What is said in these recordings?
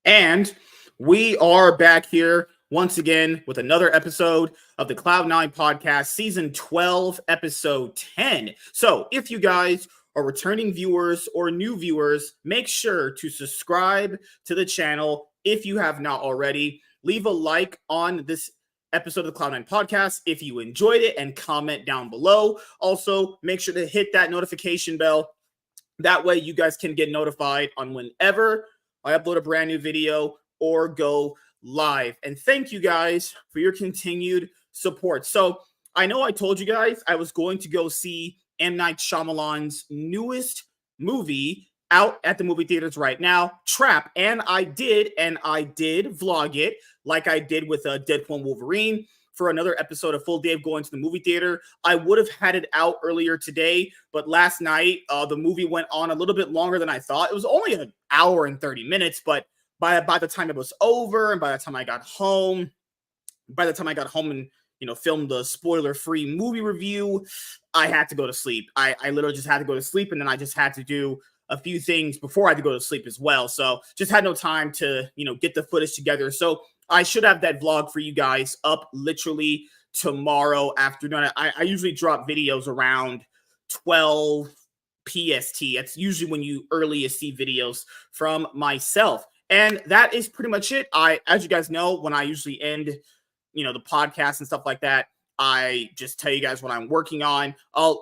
And we are back here once again with another episode of the Cloud9 podcast, season 12, episode 10. So if you guys are returning viewers or new viewers, make sure to subscribe to the channel if you have not already. Leave a like on this episode of the Cloud9 podcast if you enjoyed it and comment down below. Also, make sure to hit that notification bell. That way you guys can get notified on whenever I upload a brand new video or go live. And thank you guys for your continued support. So I know I told you guys I was going to go see M. Night Shyamalan's newest movie out at the movie theaters right now, Trap. And I did vlog it like I did with Deadpool and Wolverine for another episode of Full Day of Going to the Movie Theater. I would have had it out earlier today, but last night the movie went on a little bit longer than I thought. It was only an hour and 30 minutes, but by the time it was over and by the time I got home and filmed the spoiler-free movie review, I had to go to sleep. I literally just had to go to sleep, and then I just had to do a few things before I had to go to sleep as well. So just had no time to, get the footage together. So I should have that vlog for you guys up literally tomorrow afternoon. I usually drop videos around 12 PST. That's usually when you earliest see videos from myself. And that is pretty much it. As you guys know, when I usually end, the podcast and stuff like that, I just tell you guys what I'm working on.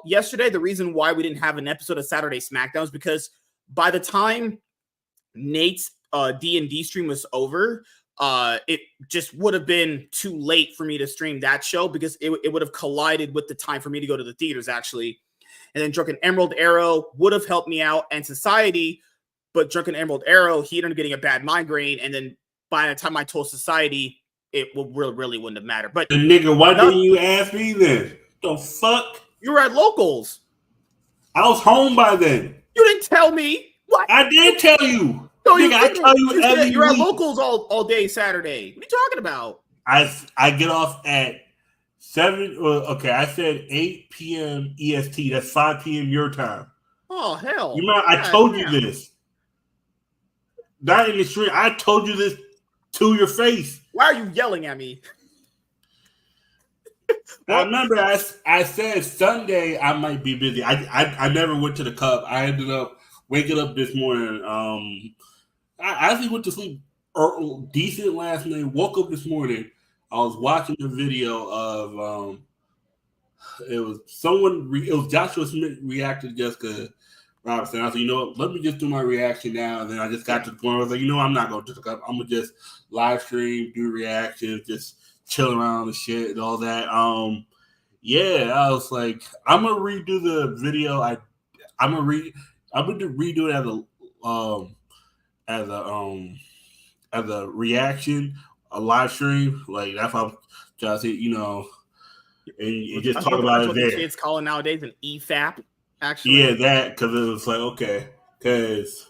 Yesterday, the reason why we didn't have an episode of Saturday SmackDown is because by the time Nate's D&D stream was over, it just would have been too late for me to stream that show because it would have collided with the time for me to go to the theaters, actually. And then Drunken Emerald Arrow would have helped me out, and Society, but Drunken Emerald Arrow, he ended up getting a bad migraine, and then by the time I told Society, it really wouldn't have mattered. But the nigga, why didn't you ask me then? The fuck? You were at locals. I was home by then. You didn't tell me. What? I did tell you. No, nigga, I tell you every You're week. at locals all day Saturday. What are you talking about? I get off at 7. Okay, I said 8 p.m. EST. That's 5 p.m. your time. Oh hell! You know, I told you this. Not in the street. I told you this to your face. Why are you yelling at me? I remember I said Sunday I might be busy. I never went to the Cub. I ended up waking up this morning. I actually went to sleep decent last night. Woke up this morning. I was watching the video of it was Joshua Smith reacted to Jessica Robinson. I said, you know what, let me just do my reaction now. And then I just got to the point where I was like, I'm not going to the Cup. I'm gonna just live stream, do reactions, just chill around and shit and all that. Yeah, I was like, I'm gonna redo the video. I'm gonna redo it as a reaction, a live stream. Like that's how I'm trying to say, and just talk about it there. Kids calling nowadays an EFAP. Actually, yeah, that because it was like okay, because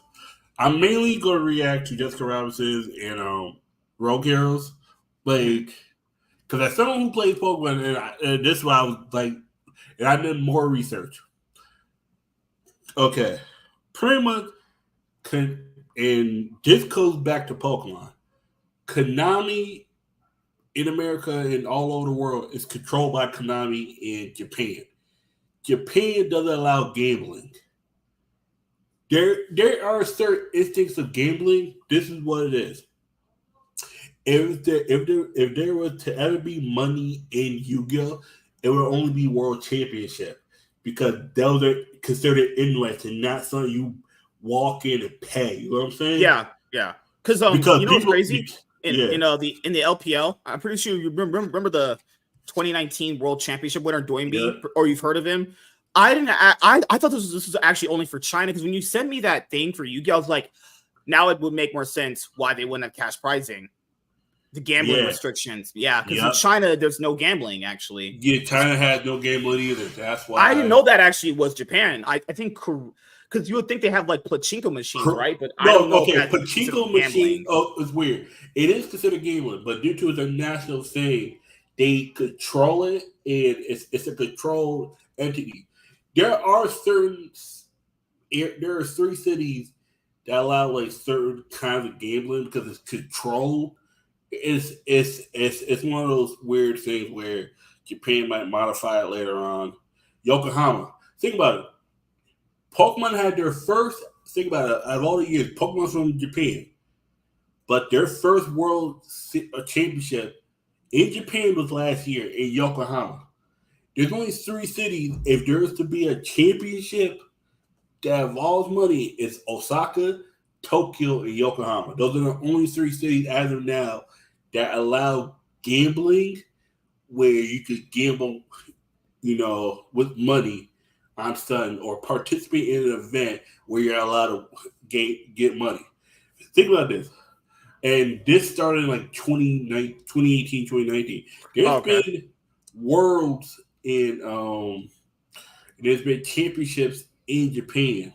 I'm mainly gonna react to Jessica Robinson and Rogue Heroes, like because as someone who plays Pokemon, and this is why I was like, and I did more research. Okay, pretty much, and this goes back to Pokemon. Konami in America and all over the world is controlled by Konami in Japan. Japan doesn't allow gambling. There are certain instincts of gambling. This is what it is. If there was to ever be money in Yu-Gi-Oh, it would only be World Championship because those are considered inlets and not something you walk in and pay. You know what I'm saying? Yeah. Because what's crazy? In the LPL, I'm pretty sure you remember the 2019 World Championship winner Doinby, or you've heard of him. I thought this was actually only for China because when you sent me that thing for Yu-Gi-Oh, I was like, now it would make more sense why they wouldn't have cash prizing. The gambling restrictions, because in China there's no gambling actually. Yeah, China has no gambling either. That's why I didn't know that actually was Japan. I think because you would think they have like pachinko machines, right? But I don't know. Okay, pachinko machine. Oh, it's weird. It is considered gambling, but due to the national thing, they control it, and it's a controlled entity. There are 3 cities that allow like certain kinds of gambling because it's controlled. It's one of those weird things where Japan might modify it later on. Yokohama. Think about it. Pokemon had their first. Think about it. Out of all the years, Pokemon's from Japan, but their first World Championship in Japan was last year in Yokohama. There's only 3 cities. If there is to be a championship that involves money, it's Osaka, Tokyo, and Yokohama. Those are the only 3 cities as of now that allow gambling where you could gamble, with money on something or participate in an event where you're allowed to get money. Think about this. And this started in like 2018, 2019. There's been worlds in there's been championships in Japan.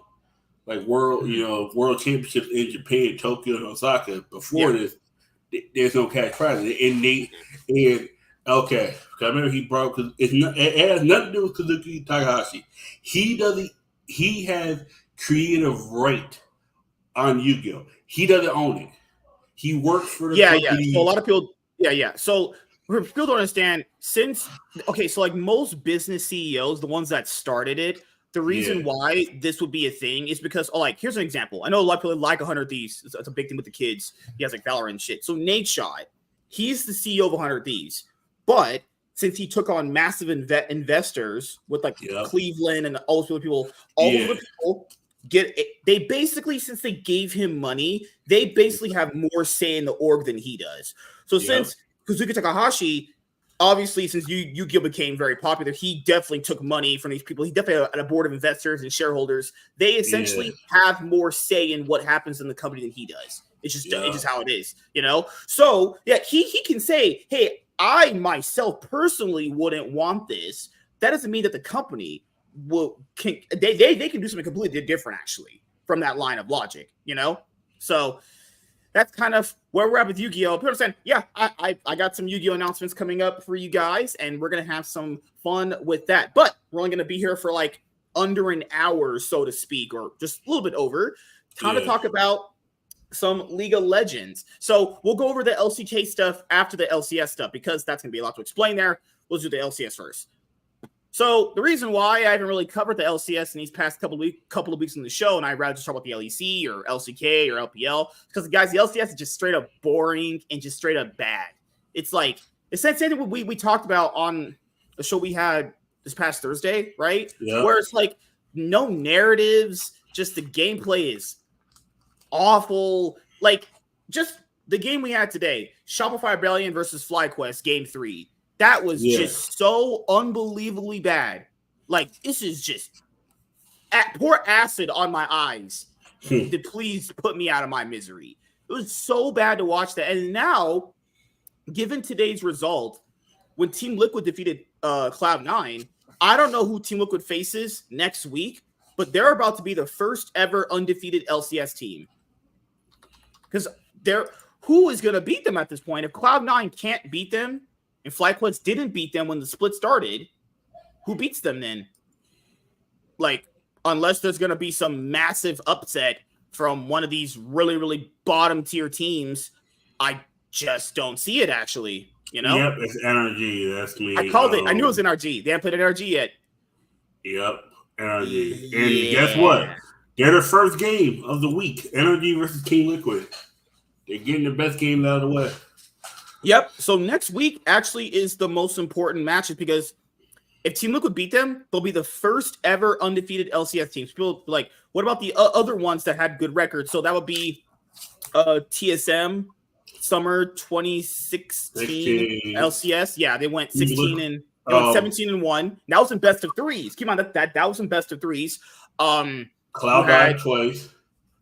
Like world championships in Japan, Tokyo, and Osaka. Before this, there's no cash prize. Because I remember he brought because it has nothing to do with Kazuki Takahashi. He has creative right on Yu-Gi-Oh! He doesn't own it. He works for the company. So a lot of people, So people don't understand like most business CEOs, the ones that started it, the reason why this would be a thing is because, here's an example. I know a lot of people like 100 Thieves. It's a big thing with the kids. He has like Valorant and shit. So Nate Shot, he's the CEO of 100 Thieves. But since he took on massive investors with like Cleveland and all those people, they basically, since they gave him money, they basically have more say in the org than he does. So since Kazuki Takahashi, obviously, since Yu-Gi-Oh! Became very popular, he definitely took money from these people. He definitely had a board of investors and shareholders. They essentially have more say in what happens in the company than he does. It's just how it is, So he can say, "Hey, I myself personally wouldn't want this." That doesn't mean that the company they can do something completely different actually from that line of logic, So that's kind of where we're at with Yu-Gi-Oh! People are saying, I got some Yu-Gi-Oh! Announcements coming up for you guys, and we're going to have some fun with that. But we're only going to be here for like under an hour, so to speak, or just a little bit over. Time to talk about some League of Legends. So we'll go over the LCK stuff after the LCS stuff because that's going to be a lot to explain there. We'll do the LCS first. So the reason why I haven't really covered the LCS in these past couple of weeks in the show, and I'd rather just talk about the LEC or LCK or LPL, because guys, the LCS is just straight up boring and just straight up bad. It's like it's the same thing we talked about on the show we had this past Thursday, right? Yeah. Where it's like no narratives, just the gameplay is awful. Like just the game we had today, Shopify Rebellion versus FlyQuest, Game 3. That was just so unbelievably bad. Like, this is just pour acid on my eyes to please put me out of my misery. It was so bad to watch that. And now, given today's result, when Team Liquid defeated Cloud9, I don't know who Team Liquid faces next week, but they're about to be the first ever undefeated LCS team. Because who is going to beat them at this point? If Cloud9 can't beat them, and FlyQuest didn't beat them when the split started, who beats them then? Like, unless there's going to be some massive upset from one of these really, really bottom tier teams, I just don't see it actually, Yep, it's NRG. That's me. I called it. I knew it was NRG. They haven't played NRG yet. Yep, NRG. And guess what? They're the first game of the week. NRG versus Team Liquid. They're getting the best game out of the way. Yep. So next week actually is the most important match because if Team Liquid beat them, they'll be the first ever undefeated LCS teams. People like, what about the other ones that had good records? So that would be TSM Summer 2016 LCS. Yeah, they went 17-1. That was in best of threes. Keep on that was in best of threes. Cloud9 twice.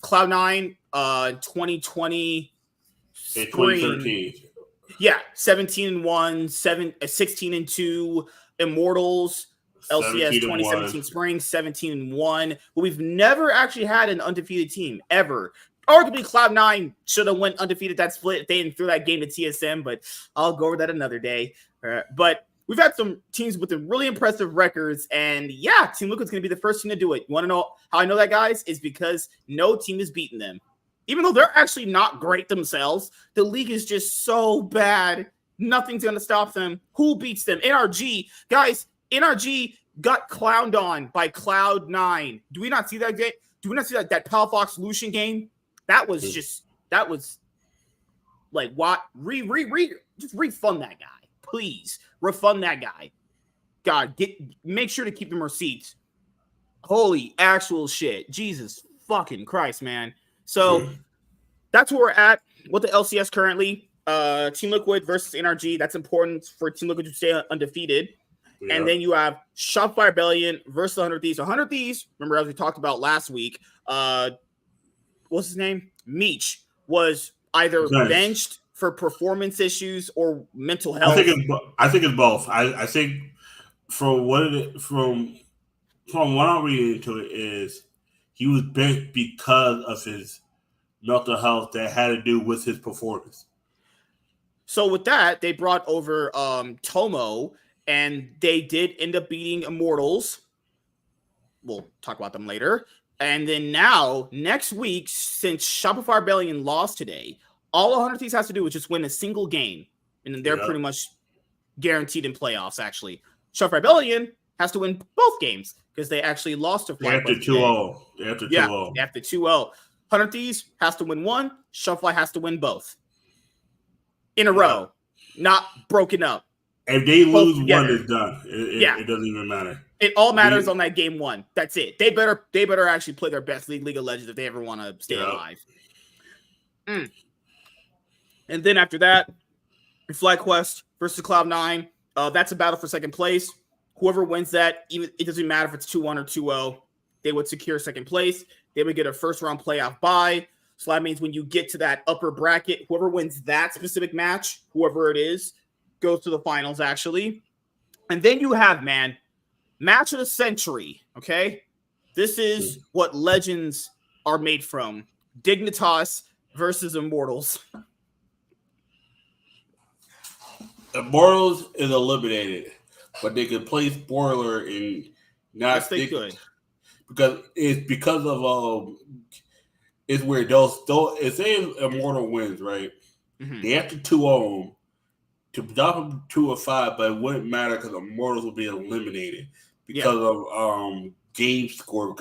Cloud9 2020 in 2013. Yeah, 17-1, 16-2, Immortals, LCS 2017 spring, 17-1. But we've never actually had an undefeated team ever. Arguably, Cloud9 should have went undefeated that split if they didn't throw that game to TSM, but I'll go over that another day. But we've had some teams with really impressive records, and Team Liquid's going to be the first team to do it. You want to know how I know that, guys? Is because no team has beaten them. even though they're actually not great themselves, the league is just so bad. Nothing's going to stop them. Who beats them? NRG. Guys, NRG got clowned on by Cloud9. Do we not see that game? Do we not see that Palafox Lucian game? That was like, what? Just refund that guy. Please. Refund that guy. God, make sure to keep them receipts. Holy actual shit. Jesus fucking Christ, man. So that's where we're at with the LCS currently. Team Liquid versus NRG. That's important for Team Liquid to stay undefeated. Yeah. And then you have Shopify Rebellion versus 100 Thieves. 100 Thieves, remember as we talked about last week, what's his name? Meech was either benched for performance issues or mental health. I think it's both. I think from what I'm reading into it is he was benched because of his mental health that had to do with his performance. So with that, they brought over Tomo, and they did end up beating Immortals. We'll talk about them later. And then now, next week, since Shopify Rebellion lost today, all 100 Thieves has to do is just win a single game, and then they're pretty much guaranteed in playoffs, actually. Shopify Rebellion has to win both games because they actually lost to Fly. After 2-0. After 2-0. After 2-0. 100 Thieves has to win one. Shopify has to win both. In a row. Not broken up. If they lose one, it's done. It doesn't even matter. It all matters on that game one. That's it. They better actually play their best League of Legends if they ever want to stay alive. And then after that, FlyQuest versus Cloud9. That's a battle for second place. Whoever wins that, it doesn't matter if it's 2-1 or 2-0, they would secure second place. They would get a first-round playoff bye. So that means when you get to that upper bracket, whoever wins that specific match, whoever it is, goes to the finals, actually. And then you have, match of the century, okay? This is what legends are made from. Dignitas versus Immortals. Immortals is eliminated, but they could play spoiler and not. Yes, they could. Because of it's where those if say Immortal wins, right? Mm-hmm. They have to 2-0 to drop them 2-5, but it wouldn't matter because Immortals will be eliminated because of game score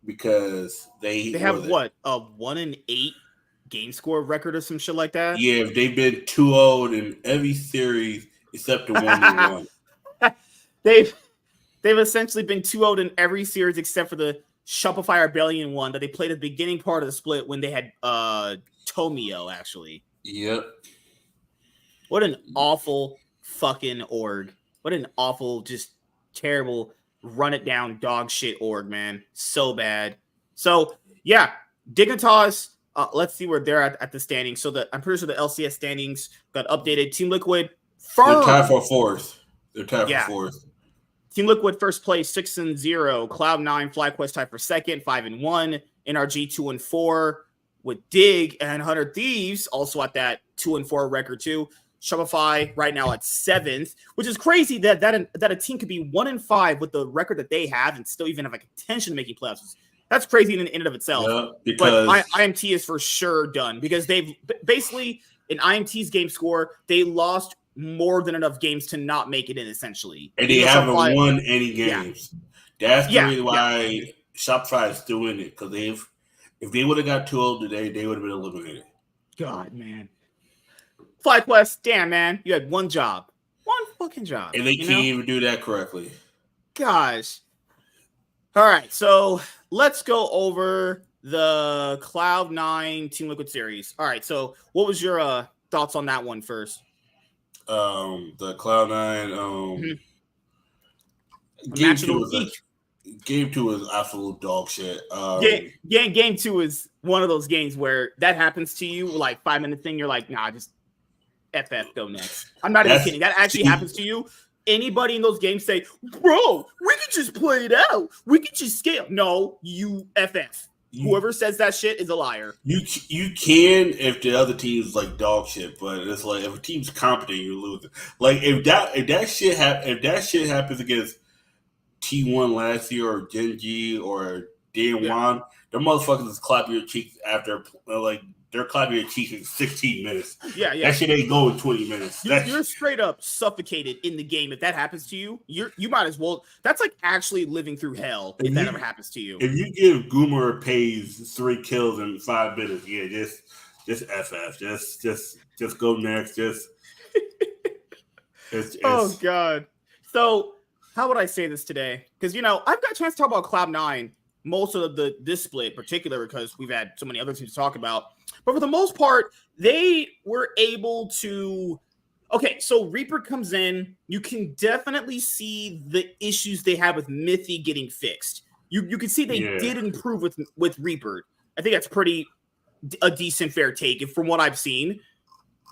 because they have what a 1-8 game score record or some shit like that. Yeah, if they've been 2-0 in every series except the 1-1. They've essentially been 2-0 in every series except for the Shopify Rebellion one that they played at the beginning part of the split when they had Tomio, actually. Yep. What an awful fucking org. What an awful, just terrible, run it down dog shit org, man. So bad. So, Dignitas, let's see where they're at the standings. So I'm pretty sure the LCS standings got updated. Team Liquid, they're tied for fourth. For fourth. Team Liquid first place 6-0. Cloud9, FlyQuest tied for second 5-1. NRG 2-4 with Dig and 100 Thieves also at that 2-4 record too. Shopify right now at 7th, which is crazy that a team could be 1-5 with the record that they have and still even have a contention making playoffs. That's crazy in and of itself. Yeah, because but IMT is for sure done because they've basically in IMT's game score they lost more than enough games to not make it in, essentially. And they haven't won any games. That's the reason why Shopify is still in it, because if they would have got 2-0 today, they would have been eliminated. God, man. FlyQuest, damn, man. You had one job. One fucking job. And they can't even do that correctly. Gosh. All right, so let's go over the Cloud9 Team Liquid series. All right, so what was your thoughts on that one first? The Cloud9 game 2 is absolute dog shit. Game 2 is one of those games where that happens to you, like 5 minute thing. You're like, nah, just FF, go next. I'm not even kidding. That actually happens to you. Anybody in those games say, bro, we can just play it out. We can just scale. No, you FF. Whoever says that shit is a liar. You can if the other team's like dog shit, but it's like if a team's competent, you're losing. Like if that shit happens against T1 last year or GenG or Dan Juan, them motherfuckers is clapping your cheeks after like they're clapping your cheeks in 16 minutes. Yeah. That shit ain't going 20 minutes. You're straight up suffocated in the game. If that happens to you, you might as well. That's like actually living through hell if that ever happens to you. If you give Goomer Pays 3 kills in 5 minutes, yeah, just FF. Just go next. Oh God. So how would I say this today? Because I've got a chance to talk about Cloud9 most of this split, particular because we've had so many other teams to talk about. But for the most part, they were able to. Okay, so Reaper comes in. You can definitely see the issues they have with Mythy getting fixed. You can see they did improve with Reaper. I think that's a decent fair take. And from what I've seen,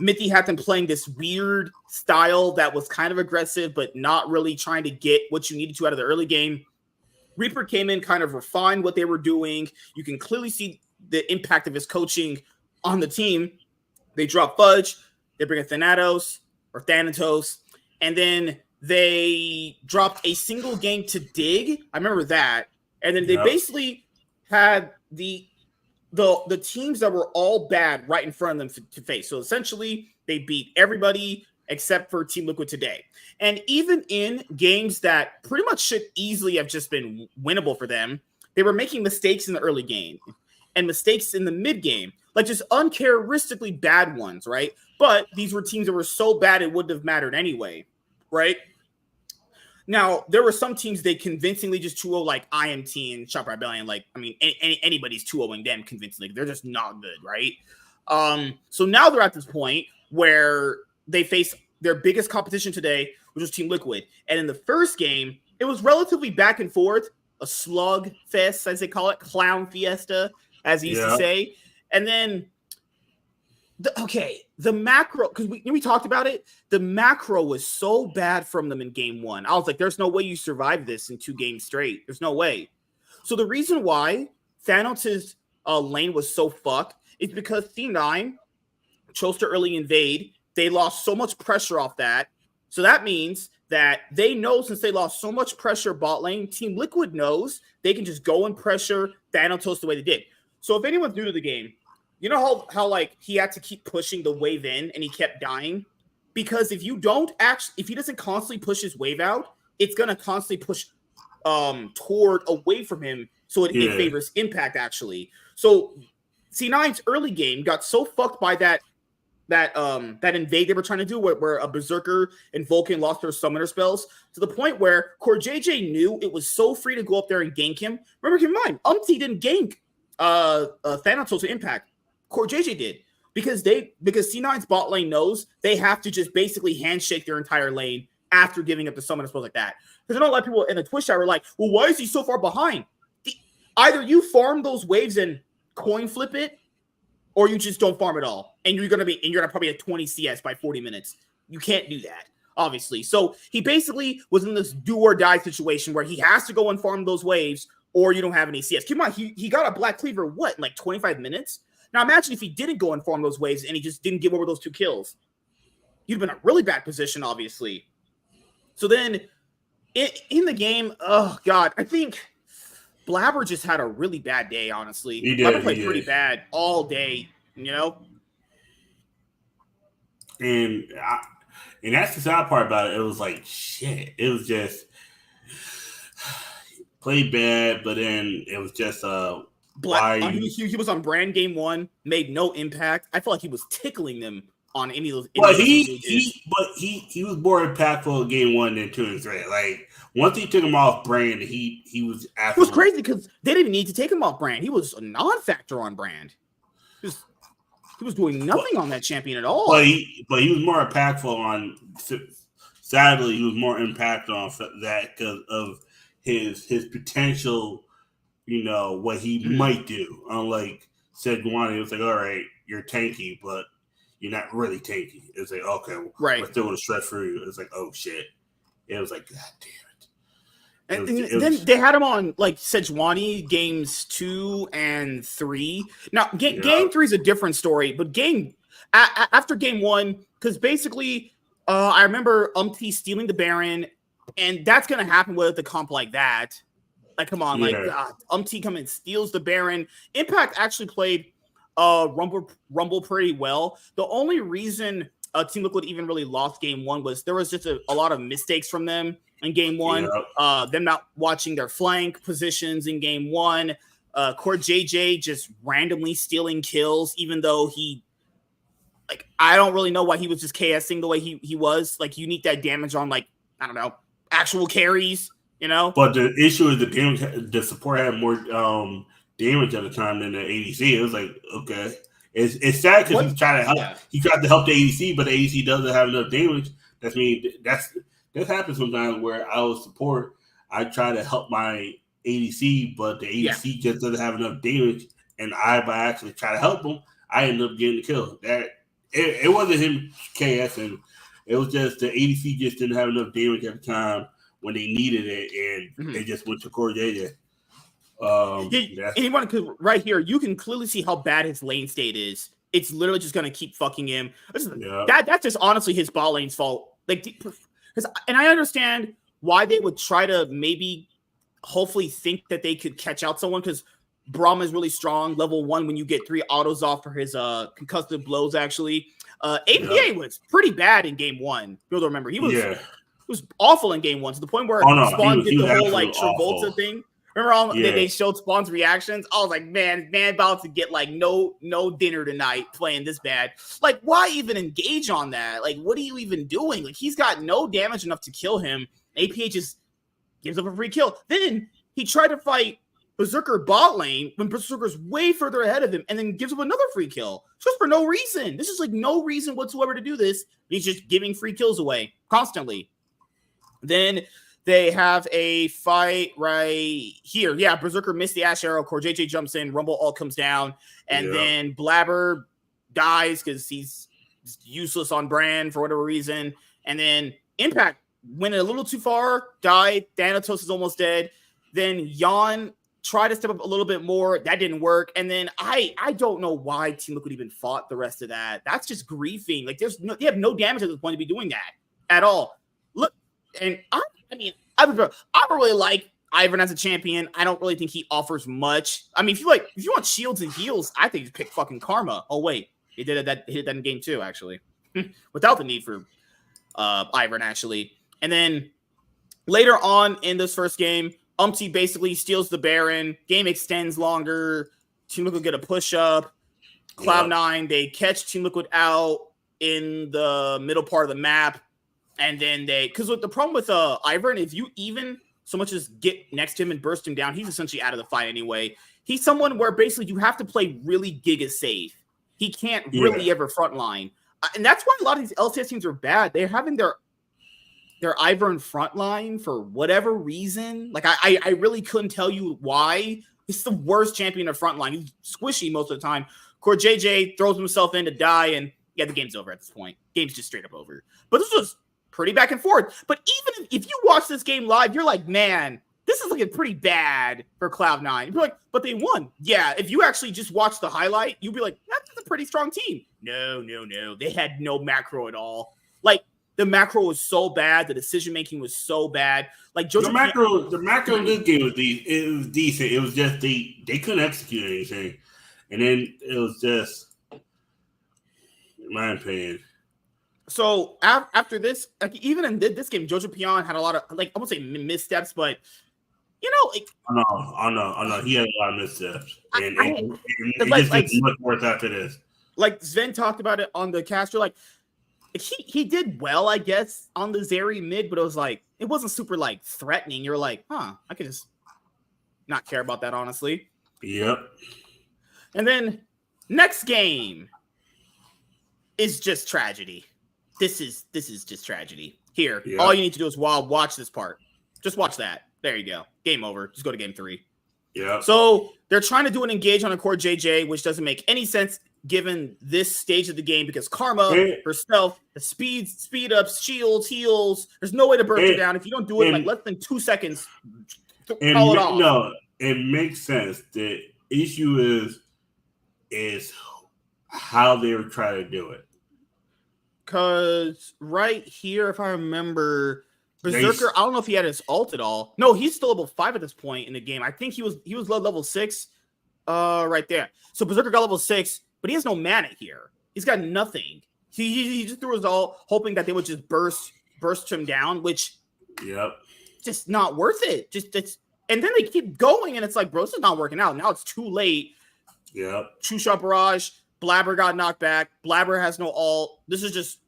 Mythy had them playing this weird style that was kind of aggressive, but not really trying to get what you needed to out of the early game. Reaper came in, kind of refined what they were doing. You can clearly see the impact of his coaching on the team. They drop Fudge, they bring in Thanatos, and then they dropped a single game to Dig. I remember that. And then they basically had the teams that were all bad right in front of them to face. So essentially, they beat everybody except for Team Liquid today. And even in games that pretty much should easily have just been winnable for them, they were making mistakes in the early game and mistakes in the mid game, like just uncharacteristically bad ones, right? But these were teams that were so bad it wouldn't have mattered anyway, right? Now, there were some teams they convincingly just 2-0, like IMT and Shop Rebellion. Like, I mean, anybody's 2-0ing them convincingly. They're just not good, right? So now they're at this point where they face their biggest competition today, which was Team Liquid. And in the first game, it was relatively back and forth, a slug fest, as they call it, clown fiesta, as he used to say. And then, the macro, because we talked about it, the macro was so bad from them in game one. I was like, there's no way you survive this in 2 games straight. There's no way. So the reason why Thanos' lane was so fucked is because C9 chose to early invade. They lost so much pressure off that. So that means that they know, since they lost so much pressure bot lane, Team Liquid knows they can just go and pressure Thanatos the way they did. So if anyone's new to the game, you know how like he had to keep pushing the wave in and he kept dying? Because if he doesn't constantly push his wave out, it's gonna constantly push toward away from him, so it favors impact actually. So C9's early game got so fucked by that invade they were trying to do where a Berserker and Vulcan lost their summoner spells to the point where Core JJ knew it was so free to go up there and gank him. Remember, keep in mind, Umpty didn't gank Thanatos to impact. Core JJ did because C9's bot lane knows they have to just basically handshake their entire lane after giving up the summoner spells like that. Because I know a lot of people in the Twitch chat were like, well, why is he so far behind? Either you farm those waves and coin flip it, or you just don't farm at all. And you're gonna probably at 20 CS by 40 minutes. You can't do that, obviously. So he basically was in this do or die situation where he has to go and farm those waves, or you don't have any CS. Keep in mind, he got a Black Cleaver, in like 25 minutes? Now imagine if he didn't go and farm those waves and he just didn't give over those 2 kills. You'd been in a really bad position, obviously. So then in the game, oh God, I think Blabber just had a really bad day, honestly. Blabber played pretty bad all day, And that's the sad part about it. It was like, shit. It was just played bad, but then it was just he was on brand game 1, made no impact. I felt like he was tickling them on any of those. But he was more impactful in game 1 than 2 and 3. Like once he took him off brand, he was. It was crazy because they didn't need to take him off brand. He was a non-factor on brand. He was doing nothing on that champion at all. But he was more impactful on. Sadly, he was more impactful on that because of his potential. What he might do. Unlike Sejuani, it was like, all right, you're tanky, but you're not really tanky. It's like, okay, right. We're still going to stretch through you. It's like, oh shit. It was like, God damn it. And then they had him on like Sejuani games 2 and 3. Now, game 3 is a different story, but after game 1, because basically, I remember Umpty stealing the Baron, and that's going to happen with a comp like that. Like, come on, Yeah. Umti come and steals the Baron. Impact actually played Rumble pretty well. The only reason Team Liquid even really lost game one was there was just a lot of mistakes from them in game one. Them not watching their flank positions in game one. Core JJ just randomly stealing kills, even though I don't really know why he was just KSing the way he was. Like, you need that damage on, like, I don't know, actual carries, you know? But the issue is the support had more damage at the time than the ADC. It was like, okay. It's sad because he's trying to help. Yeah. He tried to help the ADC, but the ADC doesn't have enough damage. That happens sometimes where I was support. I try to help my ADC, but the ADC just doesn't have enough damage. And by actually try to help him, I end up getting the kill. It wasn't him KSing. It was just the ADC just didn't have enough damage at the time when they needed it, and they just went to Core JJ. Anyone could right here, you can clearly see how bad his lane state is. It's literally just gonna keep fucking him. That's just honestly his bot lane's fault. Like, and I understand why they would try to maybe hopefully think that they could catch out someone, because Braum is really strong, level 1 when you get 3 autos off for his concussive blows. Actually, APA was pretty bad in game 1. You'll remember he was awful in game 1 to the point where Spawn did the whole like Travolta thing. Remember they showed Spawn's reactions? I was like, man about to get like no dinner tonight playing this bad. Like, why even engage on that? Like, what are you even doing? Like, he's got no damage enough to kill him. APA just gives up a free kill. Then he tried to fight Berserker bot lane when Berserker's way further ahead of him, and then gives up another free kill just for no reason. This is like no reason whatsoever to do this. He's just giving free kills away constantly. Then they have a fight right here. Yeah, Berserker missed the Ash Arrow. Core JJ jumps in. Rumble all comes down. And then Blabber dies because he's useless on brand for whatever reason. And then Impact went a little too far, died. Thanatos is almost dead. Then Yon tried to step up a little bit more. That didn't work. And then I don't know why Team Liquid even fought the rest of that. That's just griefing. Like, they have no damage at this point to be doing that at all. Look, and I really like Ivern as a champion. I don't really think he offers much. I mean, if you want shields and heals, I think you pick fucking Karma. Oh wait, he did that in game 2 actually, without the need for Ivern actually. And then later on in this first game, Umti basically steals the Baron. Game extends longer. Team Liquid get a push up. Cloud9 they catch Team Liquid out in the middle part of the map. And then because the problem with Ivern, if you even so much as get next to him and burst him down, he's essentially out of the fight anyway. He's someone where basically you have to play really Giga safe. He can't really ever frontline. And that's why a lot of these LCS teams are bad. They're having their Ivern frontline for whatever reason. Like, I really couldn't tell you why. He's the worst champion of frontline. He's squishy most of the time. Core JJ throws himself in to die, and the game's over at this point. Game's just straight up over. But this was pretty back and forth. But even if you watch this game live, you're like, man, this is looking pretty bad for Cloud9. You're like, but they won. Yeah, if you actually just watch the highlight, you'll be like, that's a pretty strong team. No. They had no macro at all. Like, the macro was so bad. The decision-making was so bad. Like, the macro in this game was decent. It was just they couldn't execute anything. And then it was just, in my opinion. So after this, like, even in this game, Jojo Pion had a lot of, like, I won't say missteps, but like, I know. He had a lot of missteps, and it just gets much worse after this. Like Sven talked about it on the caster, like he did well, I guess, on the Zeri mid, but it was like it wasn't super like threatening. You're like, I could just not care about that, honestly. Yep. And then next game is just tragedy. This is just tragedy. Here, all you need to do is watch this part. Just watch that. There you go. Game over. Just go to game 3. Yeah. So they're trying to do an engage on a Core JJ, which doesn't make any sense given this stage of the game because Karma herself, the speed ups, shields, heals. There's no way to burst her down. If you don't do it in like less than 2 seconds, call it off. No, it makes sense. The issue is how they were trying to do it. Because right here, if I remember, Berserker, I don't know if he had his ult at all. No, he's still level 5 at this point in the game. I think he was level 6 right there. So Berserker got level 6, but he has no mana here. He's got nothing. He just threw his ult, hoping that they would just burst him down, which just not worth it. And then they keep going, and it's like, bro, this is not working out. Now it's too late. Yep. 2-shot barrage. Blabber got knocked back. Blabber has no ult. This is just,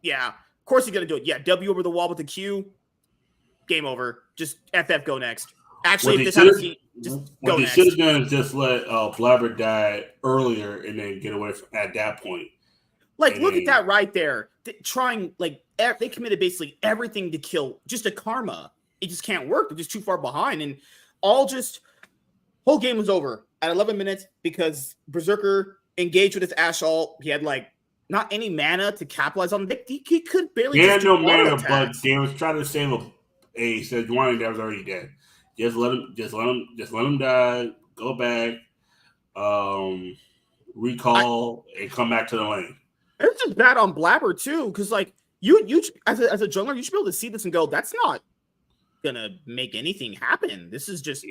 of course he's going to do it. Yeah, W over the wall with the Q. Game over. Just FF, go next. Actually, if this happens, just go next. What they should have done is just let Blabber die earlier and then get away at that point. Like, look at that right there. They committed basically everything to kill just a karma. It just can't work. They're just too far behind. And whole game was over at 11 minutes because Berserker engaged with his Ash ult. He had not any mana to capitalize on. He could barely. He had no mana, but they was trying to save a Sejuani that was already dead. Just let him die. Go back, recall, and come back to the lane. It's just bad on Blabber too, because you as a jungler, you should be able to see this and go, that's not gonna make anything happen. This is just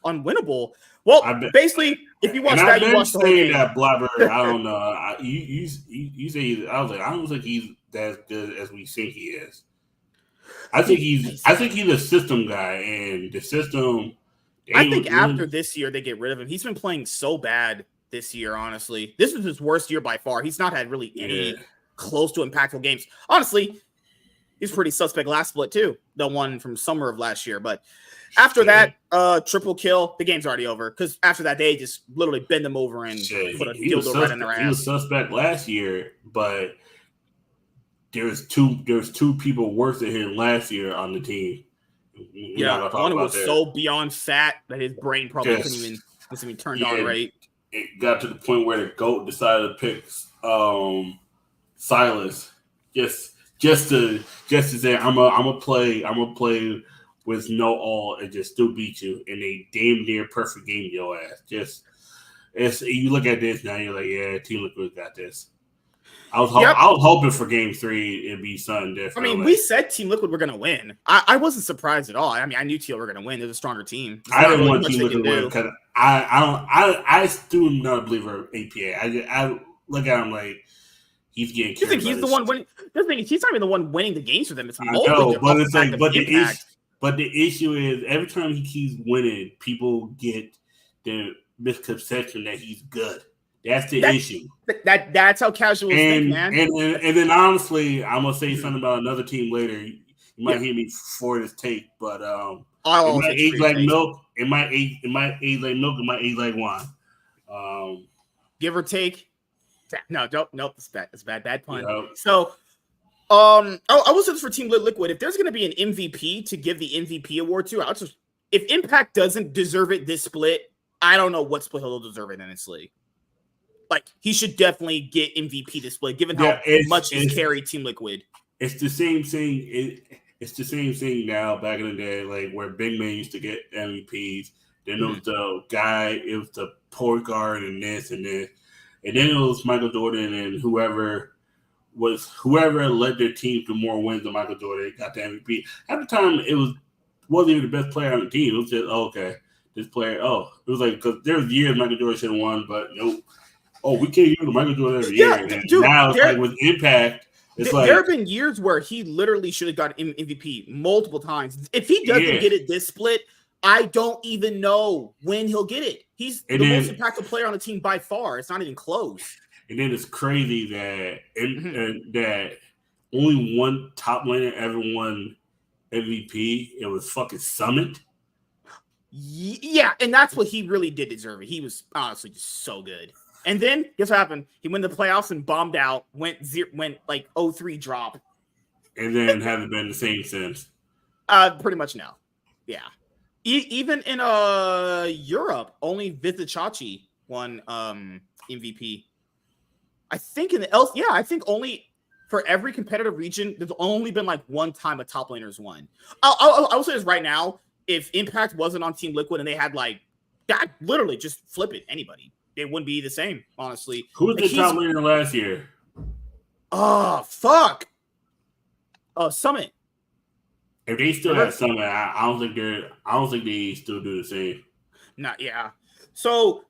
unwinnable. Well, basically, if you watch that, you watch the whole game. That Blabber, I don't know. You say I was like, I don't think he's as good as we think he is. I think he's a system guy, and the system. I think after this year they get rid of him. He's been playing so bad this year. Honestly, this is his worst year by far. He's not had really any close to impactful games. Honestly, he's pretty suspect last split too, the one from summer of last year. But after that, triple kill, the game's already over. Because after that, they just literally bend them over and put a dildo right in their ass. He was suspect last year, but there's two people worse than him last year on the team. One was so beyond fat that his brain probably wasn't even turned on right. It got to the point where the GOAT decided to pick Silas just to say I'm gonna play with no all and just still beat you in a damn near perfect game, your ass. You look at this now, you're like, yeah, Team Liquid got this. I was hoping for Game 3 it'd be something different. I mean, we said Team Liquid were gonna win. I wasn't surprised at all. I mean, I knew TL were gonna win. They're a stronger team. I didn't want Team Liquid to win because I still not a believer of APA. I look at him like he's getting. You think he's the one winning? The thing is, he's not even the one winning the games for them. It's but the issue is every time he keeps winning, people get the misconception that he's good. That's the issue. That's how casuals think, man. And then honestly, I'm gonna say something about another team later. You might hear me for this take, but it might age like milk. It might age like milk. It might age like wine. Give or take. No, nope. It's bad pun. Yep. So, I will say this for Team Liquid: if there's going to be an MVP to give the MVP award to, if Impact doesn't deserve it this split, I don't know what split he'll deserve it. Honestly, he should definitely get MVP this split, given how much he's carried Team Liquid. It's the same thing. It's the same thing now. Back in the day, where big men used to get MVPs. Then it was the guy. It was the point guard and this and this. And then it was Michael Jordan and whoever led their team to more wins than Michael Jordan got the MVP. At the time, wasn't even the best player on the team. It was just this player. It was because there was years Michael Jordan should have won, but nope. We can't use Michael Jordan every year. And dude, now it's with Impact. There have been years where he literally should have got MVP multiple times. If he doesn't get it this split, I don't even know when he'll get it. He's the most impactful player on the team by far. It's not even close. And then it's crazy that that only one top laner ever won MVP. It was fucking Summit. Yeah, and that's what he really did deserve it. He was honestly just so good. And then guess what happened? He went to the playoffs and bombed out. Went 0-3 drop. And then haven't been the same since. Pretty much no. Yeah. Even in Europe, only Vizicachi won MVP. I think I think only for every competitive region, there's only been one time a top laner's won. I'll say this right now: if Impact wasn't on Team Liquid and they had that, literally just flip it, anybody, it wouldn't be the same. Honestly, who was the top laner last year? Oh fuck! Summit. If they still have Summit, I don't think they still do the same. Not yeah. So